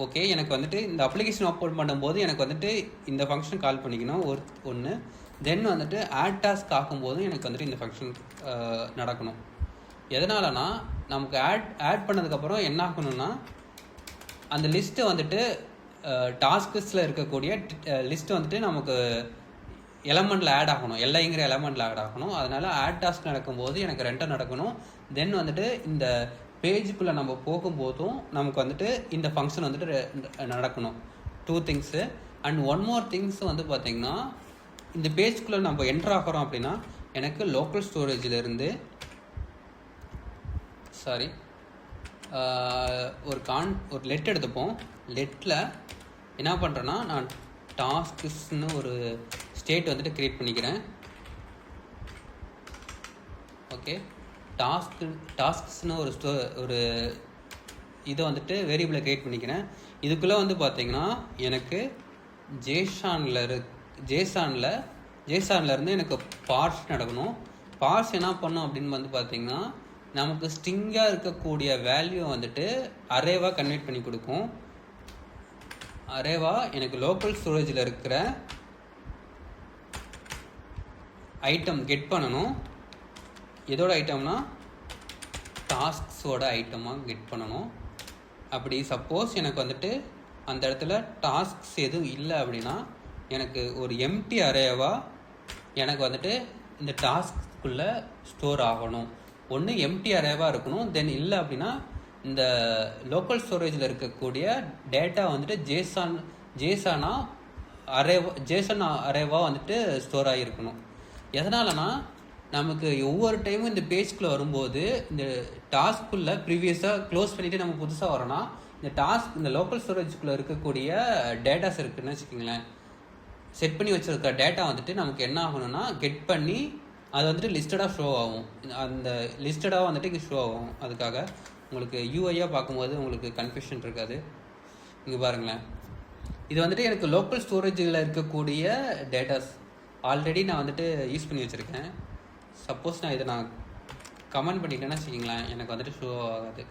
Speaker 1: ஓகே எனக்கு வந்துட்டு இந்த அப்ளிகேஷன் ஓப்பன் பண்ணும்போது எனக்கு வந்துட்டு இந்த ஃபங்க்ஷன் கால் பண்ணிக்கணும் ஒன்று. தென் வந்துட்டு ஆட் டாஸ்க் ஆகும்போதும் எனக்கு வந்துட்டு இந்த ஃபங்க்ஷன் நடக்கணும். எதனாலனா நமக்கு ஆட் பண்ணதுக்கப்புறம் என்ன ஆகணும்னா அந்த லிஸ்ட்டு வந்துட்டு டாஸ்க்ஸில் இருக்கக்கூடிய லிஸ்ட்டு வந்துட்டு நமக்கு எலமெண்ட்டில் ஆட் ஆகணும், எல்லைங்கிற எலமெண்ட்டில் ஆட் ஆகணும். அதனால் ஆட் டாஸ்க் நடக்கும்போது எனக்கு ரெண்டும் நடக்கணும். தென் வந்துட்டு இந்த பேஜுக்குள்ளே நம்ம போகும்போதும் நமக்கு வந்துட்டு இந்த ஃபங்க்ஷன் வந்துட்டு நடக்கணும். 2 things. And one more things வந்து பார்த்தீங்கன்னா, இந்த பேஜ்குள்ளே நம்ம என்ட்ரு ஆகிறோம் அப்படின்னா எனக்கு லோக்கல் ஸ்டோரேஜிலேருந்து ஒரு லெட் எடுத்துப்போம். லெட்டில் என்ன பண்ணுறேன்னா, நான் டாஸ்க்ஸ்னு ஒரு ஸ்டேட் வந்துட்டு க்ரியேட் பண்ணிக்கிறேன். ஓகே, டாஸ்க்ஸ்னு ஒரு இதை வந்துட்டு வேரியபிளை க்ரியேட் பண்ணிக்கிறேன். இதுக்குள்ளே வந்து பார்த்தீங்கன்னா எனக்கு ஜேசான்லேருந்து எனக்கு பார்ஸ் நடக்கணும். பார்ஸ் என்ன பண்ணும் அப்படின்னு வந்து பார்த்தீங்கன்னா, நமக்கு ஸ்ட்ரிங்காக இருக்கக்கூடிய வேல்யூ வந்துட்டு அரேவாக கன்வெர்ட் பண்ணி கொடுக்கும். அரேவா எனக்கு லோக்கல் ஸ்டோரேஜில் இருக்கிற ஐட்டம் கெட் பண்ணணும். எதோட ஐட்டம்னா டாஸ்க்ஸோட ஐட்டமாக கெட் பண்ணணும். அப்படி சப்போஸ் எனக்கு வந்துட்டு அந்த இடத்துல டாஸ்க்ஸ் எதுவும் இல்லை அப்படின்னா எனக்கு ஒரு எம்டி அரேவாக எனக்கு வந்துட்டு இந்த டாஸ்க்குள்ளே ஸ்டோர் ஆகணும். ஒன்று எம்டி அரேவாக இருக்கணும். தென் இல்லை அப்படின்னா இந்த லோக்கல் ஸ்டோரேஜில் இருக்கக்கூடிய டேட்டா வந்துட்டு ஜேசன் அரேவாக வந்துட்டு ஸ்டோர் ஆகியிருக்கணும். எதனாலனா நமக்கு ஒவ்வொரு டைமும் இந்த பேஜ்குள்ளே வரும்போது இந்த டாஸ்க்குள்ளே ப்ரீவியஸாக க்ளோஸ் பண்ணிவிட்டு நம்ம புதுசாக வரோன்னா இந்த லோக்கல் ஸ்டோரேஜுக்குள்ளே இருக்கக்கூடிய டேட்டாஸ் இருக்குதுன்னு வச்சுக்கிங்களேன், செட் பண்ணி வச்சுருக்க டேட்டா வந்துட்டு நமக்கு என்ன ஆகணும்னா கெட் பண்ணி அது வந்துட்டு லிஸ்டடாக ஷோ ஆகும். அந்த லிஸ்டடாக வந்துட்டு இங்கே ஷோ ஆகும். அதுக்காக உங்களுக்கு யூஐயாக பார்க்கும்போது உங்களுக்கு கன்ஃபியூஷன் இருக்காது. இங்கே பாருங்களேன், இது வந்துட்டு எனக்கு லோக்கல் ஸ்டோரேஜில் இருக்கக்கூடிய டேட்டாஸ் ஆல்ரெடி நான் வந்துட்டு யூஸ் பண்ணி வச்சுருக்கேன். சப்போஸ் நான் கமெண்ட் பண்ணிட்டேன்னா வச்சுக்கிங்களேன், எனக்கு வந்துட்டு ஷோ ஆகாது.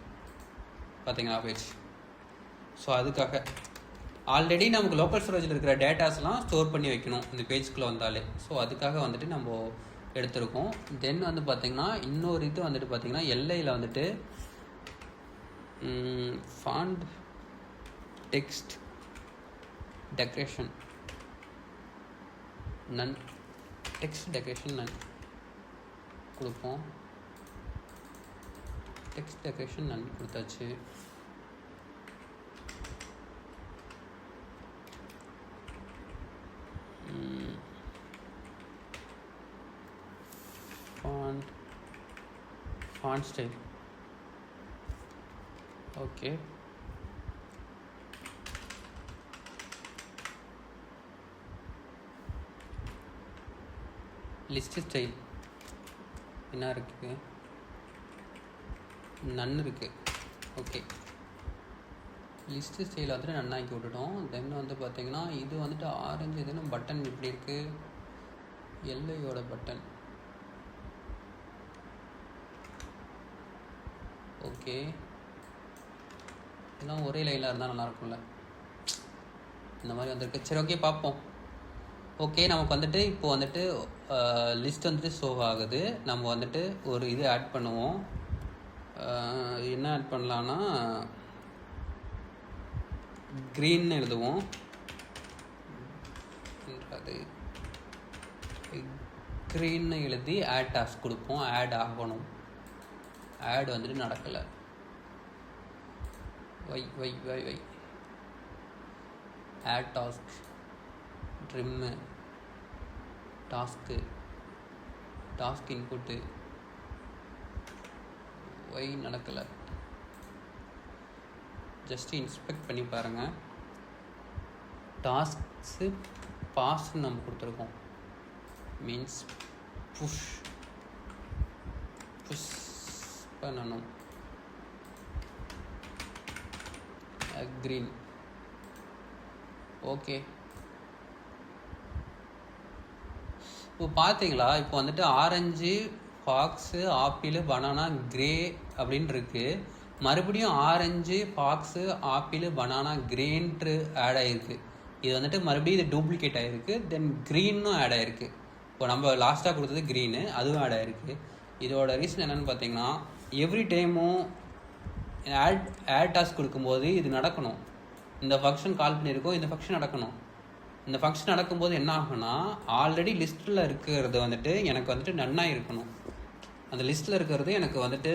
Speaker 1: பார்த்தீங்களா பேஜ்? ஸோ அதுக்காக ஆல்ரெடி நமக்கு லோக்கல் ஸ்டோரேஜில் இருக்கிற டேட்டாஸ்லாம் ஸ்டோர் பண்ணி வைக்கணும் இந்த பேஜ்குள்ளே வந்தாலே. ஸோ அதுக்காக வந்துட்டு நம்ம எடுத்திருக்கோம். தென் வந்து பார்த்திங்கன்னா இன்னொரு இது வந்துட்டு பார்த்திங்கன்னா எல்ஐயில் வந்துட்டு ஃபாண்ட் டெக்ஸ்ட் டெக்கரேஷன் நன் கொடுப்போம். டெக்ஸ்ட் டெக்கரேஷன் நன் கொடுத்தாச்சு. font style okay. List style என்ன இருக்குது? நன் இருக்குது. ஓகே, லிஸ்ட்டு ஸ்டைல் வந்துட்டு நன்னாக்கி விட்டுட்டோம். தென் வந்து பார்த்திங்கன்னா இது வந்துட்டு ஆரஞ்சு இதுன்னு பட்டன் இப்படி இருக்குது. எல்ஐயோட பட்டன் ஓகே, இதெல்லாம் ஒரே லைனில் இருந்தால் நல்லாயிருக்கும்ல. இந்த மாதிரி வந்துருக்கு. சரி ஓகே, பார்ப்போம். ஓகே, நமக்கு வந்துட்டு இப்போ வந்துட்டு லிஸ்ட் வந்துட்டு ஷோ ஆகுது. நம்ம வந்துட்டு ஒரு இது ஆட் பண்ணுவோம். என்ன ஆட் பண்ணலான்னா க்ரீன்னு எழுதுவோம். அது க்ரீன்னு எழுதி ஆட் டாஸ்க் கொடுப்போம். ஆட் ஆகணும். ஆட் வந்துட்டு நடக்கலை. Why add task trim task input why நடக்கலை. ஜஸ்ட் இன்ஸ்பெக்ட் பண்ணி பாருங்கள். டாஸ்க்ஸு பாஸ்ன்னு நம்ம கொடுத்துருக்கோம். மீன்ஸ் புஷ் பண்ணணும். Green okay. இப்போ பார்த்தீங்களா, இப்போ வந்துட்டு orange, fox, apple, banana, grey அப்படின்னு இருக்குது. மறுபடியும் ஆரஞ்சு, ஃபாக்ஸு, ஆப்பிள், பனானா, கிரேன்ட்டு ஆட் ஆகிருக்கு. இது வந்துட்டு மறுபடியும் இது டூப்ளிகேட் ஆகிருக்கு. தென் க்ரீனும் ஆட் ஆகிருக்கு. இப்போ நம்ம லாஸ்ட்டாக கொடுத்தது க்ரீனு, அதுவும் ஆட் ஆகிருக்கு. இதோட ரீசன் என்னென்னு பார்த்தீங்கன்னா, எவ்ரி டைமும் ஆட் டாஸ்க் கொடுக்கும்போது இது நடக்கணும். இந்த ஃபங்க்ஷன் கால் பண்ணியிருக்கோம், இந்த ஃபங்க்ஷன் நடக்கணும். இந்த ஃபங்க்ஷன் நடக்கும்போது என்ன ஆகும்னா, ஆல்ரெடி லிஸ்ட்டில் இருக்கிறது வந்துட்டு எனக்கு வந்துட்டு நன்னாக இருக்கணும். அந்த லிஸ்ட்டில் இருக்கிறது எனக்கு வந்துட்டு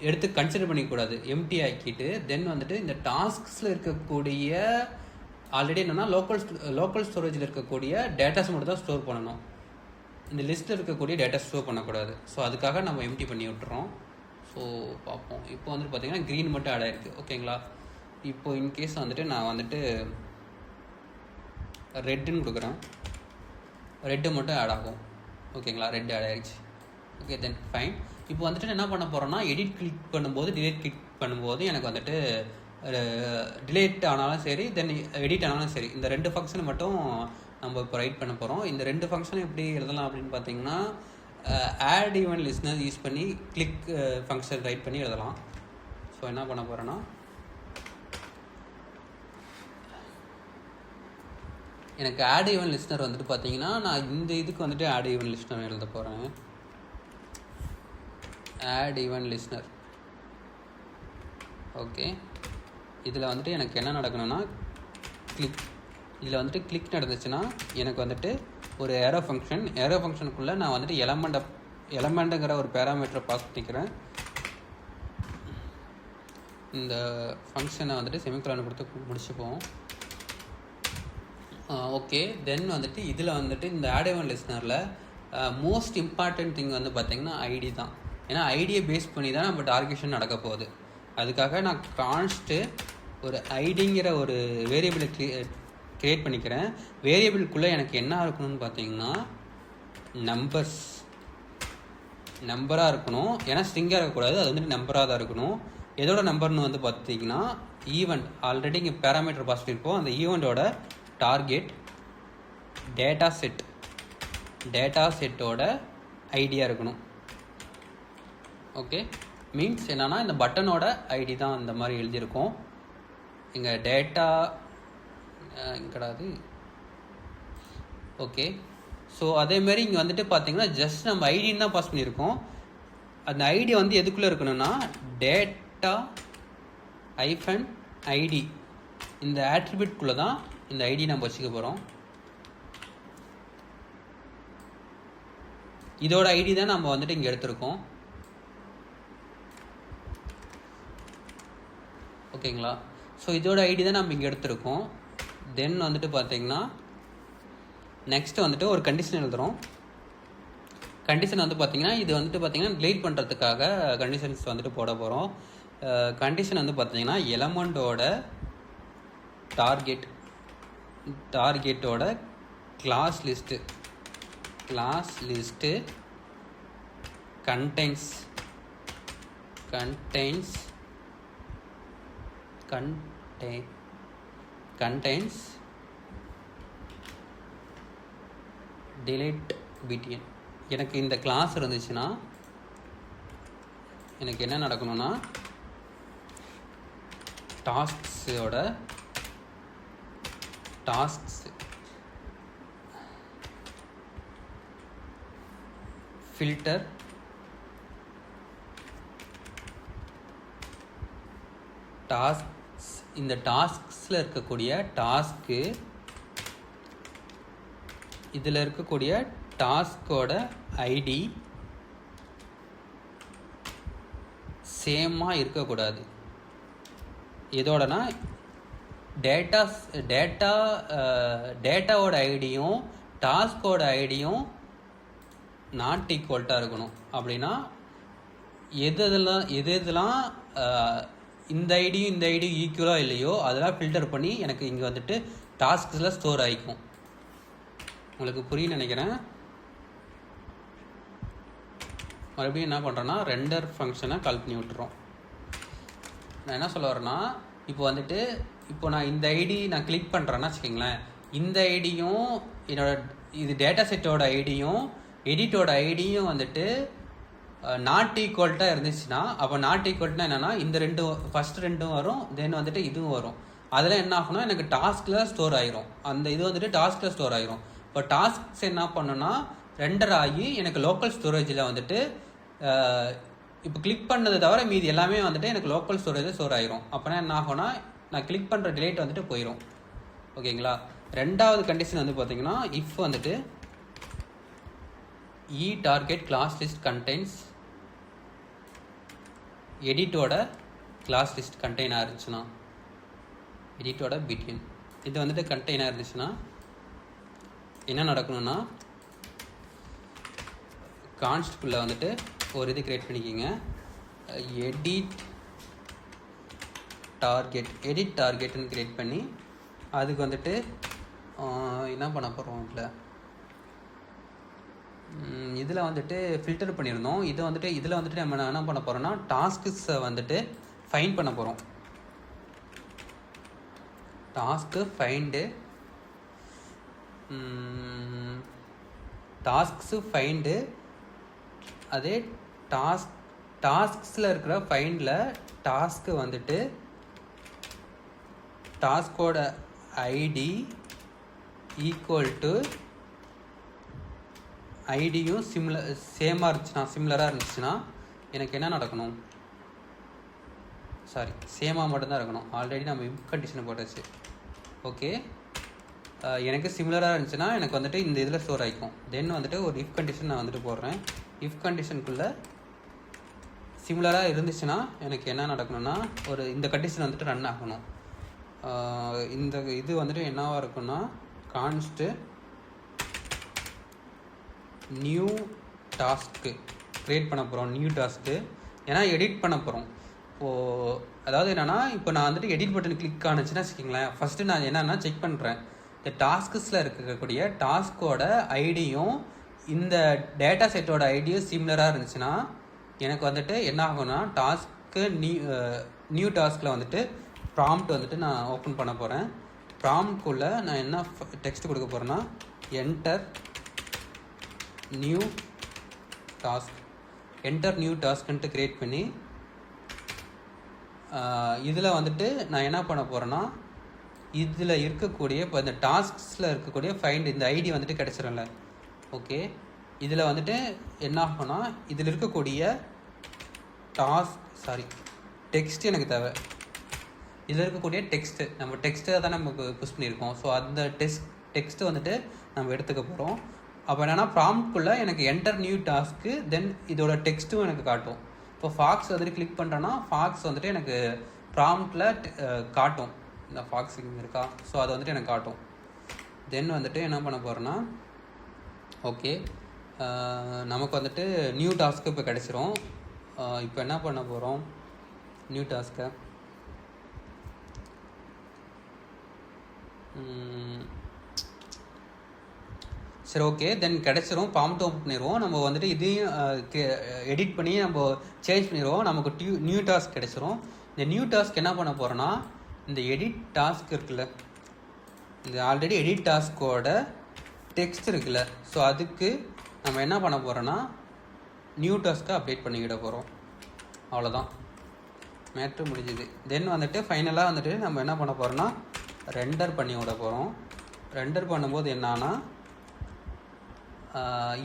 Speaker 1: எடுத்து கன்சிடர் பண்ணிக்கூடாது, எம்டி ஆக்கிட்டு தென் வந்துட்டு இந்த டாஸ்க்ஸில் இருக்கக்கூடிய ஆல்ரெடி என்னென்னா லோக்கல் ஸ்டோரேஜில் இருக்கக்கூடிய டேட்டாஸ் மட்டும் தான் ஸ்டோர் பண்ணணும். இந்த லிஸ்ட்டில் இருக்கக்கூடிய டேட்டா ஸ்டோர் பண்ணக்கூடாது. ஸோ அதுக்காக நம்ம எம்டி பண்ணி விட்டுறோம். ஸோ பார்ப்போம். இப்போ வந்துட்டு பார்த்திங்கன்னா க்ரீன் மட்டும் ஆட் ஆகிருக்கு. ஓகேங்களா. இப்போ இன்கேஸ் வந்துட்டு நான் வந்துட்டு ரெட்டுன்னு கொடுக்குறேன், ரெட்டு மட்டும் ஆட் ஆகும். ஓகேங்களா, ரெட் ஆட் ஆகிடுச்சு. Okay, then fine. இப்போ வந்துட்டு என்ன பண்ண போகிறோன்னா எடிட் கிளிக் பண்ணும்போது டிலேட் கிளிக் பண்ணும்போது எனக்கு வந்துட்டு டிலேட் ஆனாலும் சரி தென் எடிட் ஆனாலும் சரி இந்த 2 ஃபங்க்ஷனை மட்டும் நம்ம இப்போ ரைட் பண்ண போகிறோம். இந்த 2 ஃபங்க்ஷனை எப்படி எழுதலாம் அப்படின்னு பார்த்தீங்கன்னா ஆட் ஈவன் லிஸ்னர் யூஸ் பண்ணி கிளிக் ஃபங்க்ஷன் ரைட் பண்ணி எழுதலாம். ஸோ என்ன பண்ண போகிறேன்னா எனக்கு ஆட் ஈவன் லிஸ்னர் வந்துட்டு பார்த்தீங்கன்னா நான் இந்த இதுக்கு வந்துட்டு ஆட் ஈவன் லிஸ்னர் எழுத போகிறேன். Add even listener. ஓகே, இதில் வந்துட்டு எனக்கு என்ன நடக்கணும்னா கிளிக், இதில் வந்துட்டு கிளிக் நடந்துச்சுன்னா எனக்கு வந்துட்டு ஒரு ஏரோ ஃபங்க்ஷனுக்குள்ளே நான் வந்துட்டு எலமெண்ட்டுங்கிற ஒரு பேராமீட்டரை பாஸ் பண்ணிக்கிறேன். இந்த ஃபங்க்ஷனை வந்துட்டு செமிகோலன் கொடுத்து முடிச்சுப்போம். ஓகே, தென் வந்துட்டு இதில் வந்துட்டு இந்த ஆட் ஈவன் லிஸ்னரில் மோஸ்ட் இம்பார்ட்டன்ட் திங் வந்து பார்த்திங்கன்னா ஐடி தான். ஏன்னா ஐடியை பேஸ் பண்ணி தான் நம்ம டார்கெஷன் நடக்க போகுது. அதுக்காக நான் கான்ஸ்ட்டு ஒரு ஐடிங்கிற ஒரு வேரியபிளை க்ரியேட் பண்ணிக்கிறேன். வேரியபிள்குள்ளே எனக்கு என்ன இருக்கணும்னு பார்த்தீங்கன்னா நம்பராக இருக்கணும். ஏன்னா ஸ்ட்ரிங்காக இருக்கக்கூடாது, அது வந்துட்டு நம்பராக தான் இருக்கணும். எதோட நம்பர்னு வந்து பார்த்தீங்கன்னா ஈவெண்ட், ஆல்ரெடி இங்கே பேராமீட்டர் பாஸ் பண்ணியிருப்போம். அந்த ஈவெண்ட்டோட டார்கெட் டேட்டா செட்டோட ஐடியாக இருக்கணும். ஓகே, மீன்ஸ் என்னன்னா இந்த பட்டனோட ஐடி தான் இந்த மாதிரி எழுதியிருக்கோம். இங்கே டேட்டா கிடையாது. ஓகே, ஸோ அதேமாரி இங்கே வந்துட்டு பார்த்தீங்கன்னா ஜஸ்ட் நம்ம ஐடின்னு தான் பாஸ் பண்ணியிருக்கோம். அந்த ஐடி வந்து எதுக்குள்ளே இருக்கணும்னா டேட்டா -id இந்த ஆட்ரிபியூட்குள்ளே தான் இந்த ஐடி நம்ம வச்சுக்க போகிறோம். இதோட ஐடி தான் நம்ம வந்துட்டு இங்கே எடுத்திருக்கோம். ஓகேங்களா, ஸோ இதோட ஐடி தான் நம்ம இங்கே எடுத்திருக்கோம். தென் வந்துட்டு பார்த்தீங்கன்னா நெக்ஸ்ட்டு வந்துட்டு ஒரு கண்டிஷன் எழுதுகிறோம். கண்டிஷன் வந்து பார்த்தீங்கன்னா இது வந்துட்டு பார்த்தீங்கன்னா டிலீட் பண்ணுறதுக்காக கண்டிஷன்ஸ் வந்துட்டு போட போகிறோம். கண்டிஷன் வந்து பார்த்தீங்கன்னா எலமெண்ட்டோட டார்கெட்டோட class list contains delete btn. எனக்கு இந்த கிளாஸ் இருந்துச்சுன்னா எனக்கு என்ன நடக்கணும்னா டாஸ்க்ஸ் ஃபில்டர் டாஸ்க்ஸ், இந்த டாஸ்க்ஸில் இருக்கக்கூடிய டாஸ்க்கு, இதில் இருக்கக்கூடிய டாஸ்கோட ஐடி சேமாக இருக்கக்கூடாது. இதோடனா டேட்டாவோட ஐடியும் டாஸ்கோட ஐடியும் நாட் ஈக்குவல்ட்டாக இருக்கணும். அப்படின்னா எதெல்லாம் இந்த ஐடியும் ஈக்குவலாக இல்லையோ அதெல்லாம் ஃபில்டர் பண்ணி எனக்கு இங்கே வந்துட்டு டாஸ்க்ஸில் ஸ்டோர் ஆகிக்கும். உங்களுக்கு புரியுன்னு நினைக்கிறேன். மறுபடியும் என்ன பண்ணுறேன்னா ரெண்டர் ஃபங்க்ஷனை கால் பண்ணி விட்டுறோம். நான் என்ன சொல்ல வரேன்னா இப்போ நான் இந்த ஐடி நான் கிளிக் பண்ணுறேன்னா வச்சுக்கிங்களேன், இந்த ஐடியும் இது டேட்டா செட்டோட ஐடியும் எடிட்டோட ஐடியும் வந்துட்டு நாட் ஈக்குவல்ட்டாக இருந்துச்சுன்னா, அப்போ நாட் ஈக்குவல்ட்னா என்னென்னா இந்த ஃபஸ்ட் ரெண்டும் வரும், தென் வந்துட்டு இதுவும் வரும். அதில் என்ன ஆகும்னா எனக்கு டாஸ்கில் ஸ்டோர் ஆகிரும். அந்த இது வந்துட்டு டாஸ்கில் ஸ்டோர் ஆகிரும். இப்போ டாஸ்க்ஸ் என்ன பண்ணுன்னா ரெண்டர் ஆகி எனக்கு லோக்கல் ஸ்டோரேஜில் வந்துட்டு இப்போ கிளிக் பண்ணது தவிர மீதி எல்லாமே வந்துட்டு எனக்கு லோக்கல் ஸ்டோரேஜில் ஸ்டோர் ஆகிரும். அப்போனா என்ன ஆகும்னா நான் கிளிக் பண்ணுற டிலேட் வந்துட்டு போயிடும். ஓகேங்களா. ரெண்டாவது கண்டிஷன் வந்து பார்த்தீங்கன்னா இஃப் வந்துட்டு target class list contains எடிட்டோட கிளாஸ் லிஸ்ட் கண்டெய்னாக இருந்துச்சுன்னா எடிட்டோட btn இது வந்துட்டு கண்டெய்னாக இருந்துச்சுன்னா என்ன நடக்கணும்னா கான்ஸ்ட்குள்ளே வந்துட்டு ஒரு இது க்ரியேட் பண்ணிக்கிங்க, எடிட் டார்கெட்னு க்ரியேட் பண்ணி அதுக்கு வந்துட்டு என்ன பண்ண போகிறோம், இதில் வந்துட்டு ஃபில்டர் பண்ணியிருந்தோம். இதில் வந்துட்டு நம்ம என்ன பண்ண போகிறோம்னா டாஸ்க்ஸை வந்துட்டு ஃபைண்ட் பண்ண போகிறோம். டாஸ்க்கு ஃபைண்டு அதே டாஸ்க்ஸில் இருக்கிற ஃபைண்டில் டாஸ்க்கு வந்துட்டு டாஸ்கோட ஐடி ஈக்குவல் டு ஐடியும் சிமிலராக இருந்துச்சுன்னா எனக்கு என்ன நடக்கணும், சேமாக மட்டும்தான் இருக்கணும். ஆல்ரெடி நம்ம இஃப் கண்டிஷனை போட்டாச்சு. ஓகே, எனக்கு சிமிலராக இருந்துச்சுன்னா எனக்கு வந்துட்டு இந்த இதில் ஸ்டோர் ஆகிக்கும். தென் வந்துட்டு ஒரு இஃப் கண்டிஷன் நான் வந்துட்டு போடுறேன். இஃப் கண்டிஷனுக்குள்ளே சிமிலராக இருந்துச்சுன்னா எனக்கு என்ன நடக்கணும்னா இந்த கண்டிஷன் வந்துட்டு ரன் ஆகணும். இந்த இது வந்துட்டு என்னவாக இருக்குன்னா கான்ஸ்ட்டு நியூ டாஸ்க்கு க்ரியேட் பண்ண போகிறோம். நியூ டாஸ்க்கு ஏன்னா எடிட் பண்ண போகிறோம். அதாவது என்னென்னா இப்போ நான் வந்துட்டு எடிட் பட்டன் கிளிக் ஆனிச்சுன்னா வச்சுக்கிங்களேன், ஃபஸ்ட்டு நான் என்னென்னா செக் பண்ணுறேன் இந்த டாஸ்க்ஸில் இருக்கக்கூடிய டாஸ்கோட ஐடியும் இந்த டேட்டா செட்டோட ஐடியும் சிமிலராக இருந்துச்சுன்னா எனக்கு வந்துட்டு என்ன ஆகும்னா டாஸ்க்கு நியூ டாஸ்கில் வந்துட்டு ப்ராம்ப்ட் வந்துட்டு நான் ஓப்பன் பண்ண போகிறேன். ப்ராம்ப்ட்குள்ளே நான் என்ன டெக்ஸ்ட் கொடுக்க போகிறேன்னா என்டர் நியூ டாஸ்க்ன்ட்டு க்ரியேட் பண்ணி இதில் வந்துட்டு நான் என்ன பண்ண போகிறேன்னா இதில் இருக்கக்கூடிய இப்போ இந்த டாஸ்க்ஸில் இருக்கக்கூடிய ஃபைண்ட் இந்த ஐடி வந்துட்டு கிடச்சிரும்ல. ஓகே, இதில் வந்துட்டு என்ன ஆகும்னா இதில் இருக்கக்கூடிய டெக்ஸ்ட் எனக்கு தேவை. இதில் இருக்கக்கூடிய நம்ம டெக்ஸ்ட்டை தான் நமக்கு புஷ் பண்ணியிருக்கோம். ஸோ அந்த டெக்ஸ்ட்டு வந்துட்டு நம்ம எடுத்துக்க போகிறோம். அப்போ என்னென்னா ப்ராம்ப்ட்குள்ளே எனக்கு என்டர் நியூ டாஸ்க்கு தென் இதோட டெக்ஸ்ட்டும் எனக்கு காட்டும். இப்போ ஃபாக்ஸ் வந்துட்டு கிளிக் பண்ணுறேன்னா ஃபாக்ஸ் வந்துட்டு எனக்கு ப்ராம்ப்டில் காட்டும். இந்த ஃபாக்ஸ் இங்கே இருக்கா, ஸோ அது வந்துட்டு எனக்கு காட்டும். தென் வந்துட்டு என்ன பண்ண போகிறேன்னா ஓகே, நமக்கு வந்துட்டு நியூ டாஸ்க்கு இப்போ கிடச்சிரும். இப்போ என்ன பண்ண போகிறோம், நியூ டாஸ்க்கை சரி ஓகே தென் கிடச்சிரும். ப்ராம்ப்ட் ஓப்பன் பண்ணிடுவோம். நம்ம வந்துட்டு இதையும் எடிட் பண்ணி நம்ம சேஞ்ச் பண்ணிடுவோம். நமக்கு நியூ டாஸ்க் கிடச்சிரும். இந்த நியூ டாஸ்க் என்ன பண்ண போகிறோன்னா இந்த எடிட் டாஸ்க் இருக்குல்ல, இந்த ஆல்ரெடி எடிட் டாஸ்கோட டெக்ஸ்ட் இருக்குல்ல, ஸோ அதுக்கு நம்ம என்ன பண்ண போகிறோன்னா நியூ டாஸ்க்கை அப்டேட் பண்ணிக்கிட போகிறோம். அவ்வளோதான், மேட்ரு முடிஞ்சுது. தென் வந்துட்டு ஃபைனலாக வந்துட்டு நம்ம என்ன பண்ண போகிறோன்னா ரெண்டர் பண்ணி விட போகிறோம். ரெண்டர் பண்ணும்போது என்னன்னா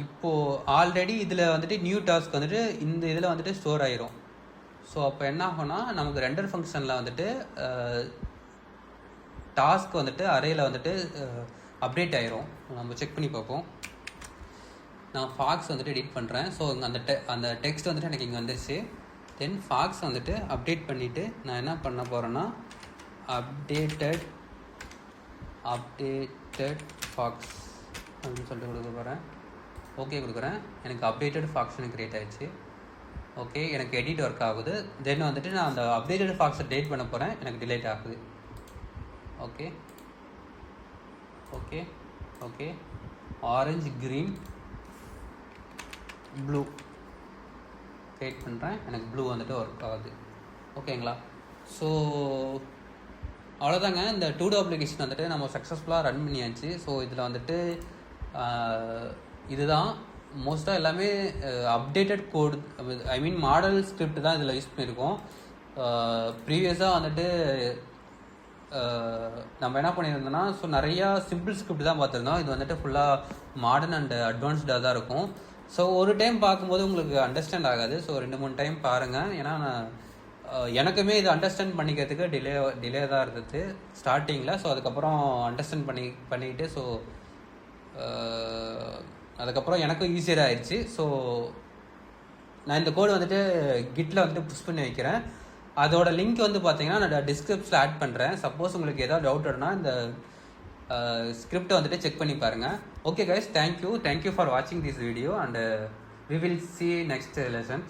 Speaker 1: இப்போது ஆல்ரெடி இதில் வந்துட்டு நியூ டாஸ்க் வந்துட்டு இந்த இதில் வந்துட்டு ஸ்டோர் ஆயிரும். ஸோ அப்போ என்ன ஆகும்னா நமக்கு ரெண்டர் ஃபங்க்ஷனில் வந்துட்டு டாஸ்க் வந்துட்டு அரேயில் வந்துட்டு அப்டேட் ஆயிரும். நம்ம செக் பண்ணி பார்ப்போம். நான் ஃபாக்ஸ் வந்துட்டு எடிட் பண்ணுறேன். ஸோ அந்த டெக்ஸ்ட் வந்துட்டு எனக்கு இங்கே வந்துருச்சு. தென் ஃபாக்ஸ் வந்துட்டு அப்டேட் பண்ணிவிட்டு நான் என்ன பண்ண போகிறேன்னா அப்டேட்டட் ஃபாக்ஸ் அப்படின்னு சொல்லிட்டு கொடுக்க போகிறேன். ஓகே கொடுக்குறேன். எனக்கு அப்டேட்டட் ஃபாக்ஸ் க்ரியேட் ஆகிடுச்சு. ஓகே, எனக்கு எடிட் ஒர்க் ஆகுது. தென் வந்துட்டு நான் அந்த அப்டேட்டட் ஃபாக்ஸை டேட் பண்ண போகிறேன். எனக்கு டிலேட் ஆகுது. Okay okay okay orange green blue create பண்ணுறேன். எனக்கு ப்ளூ வந்துட்டு ஒர்க் ஆகுது. ஓகேங்களா? ஸோ அவ்வளோதாங்க. இந்த 2D அப்ளிகேஷன் வந்துட்டு நம்ம சக்ஸஸ்ஃபுல்லாக ரன் பண்ணியாச்சு. ஸோ இதில் வந்துட்டு இதுதான் மோஸ்ட்டாக எல்லாமே அப்டேட்டட் கோட், ஐ மீன் மாடல் ஸ்கிரிப்ட் தான் இதில் யூஸ் பண்ணியிருக்கோம். ப்ரீவியஸாக வந்துட்டு நம்ம என்ன பண்ணியிருந்தோம்னா ஸோ நிறையா சிம்பிள் ஸ்கிரிப்ட் தான் பார்த்துருந்தோம். இது வந்துட்டு ஃபுல்லாக மாடர்ன் அண்ட் அட்வான்ஸ்டாக தான் இருக்கும். ஸோ ஒரு டைம் பார்க்கும்போது உங்களுக்கு அண்டர்ஸ்டாண்ட் ஆகாது. ஸோ 2-3 டைம் பாருங்கள். ஏன்னா எனக்குமே இது அண்டர்ஸ்டாண்ட் பண்ணிக்கிறதுக்கு டிலே தான் இருந்தது ஸ்டார்டிங்கில். ஸோ அதுக்கப்புறம் அண்டர்ஸ்டாண்ட் பண்ணிக்கிட்டு ஸோ அதுக்கப்புறம் எனக்கும் ஈஸியாக ஆயிடுச்சு. ஸோ நான் இந்த கோடு வந்துட்டு கிட்டில் வந்துட்டு புஷ் பண்ணி வைக்கிறேன். அதோட லிங்க் வந்து பார்த்தீங்கன்னா நான் டிஸ்கிரிப்ஷனில் ஆட் பண்ணுறேன். சப்போஸ் உங்களுக்கு ஏதாவது டவுட் இருந்தால் இந்த ஸ்கிரிப்டை வந்துட்டு செக் பண்ணி பாருங்கள். ஓகே கைஸ், தேங்க்யூ ஃபார் வாட்சிங் this video and we will see next lessons.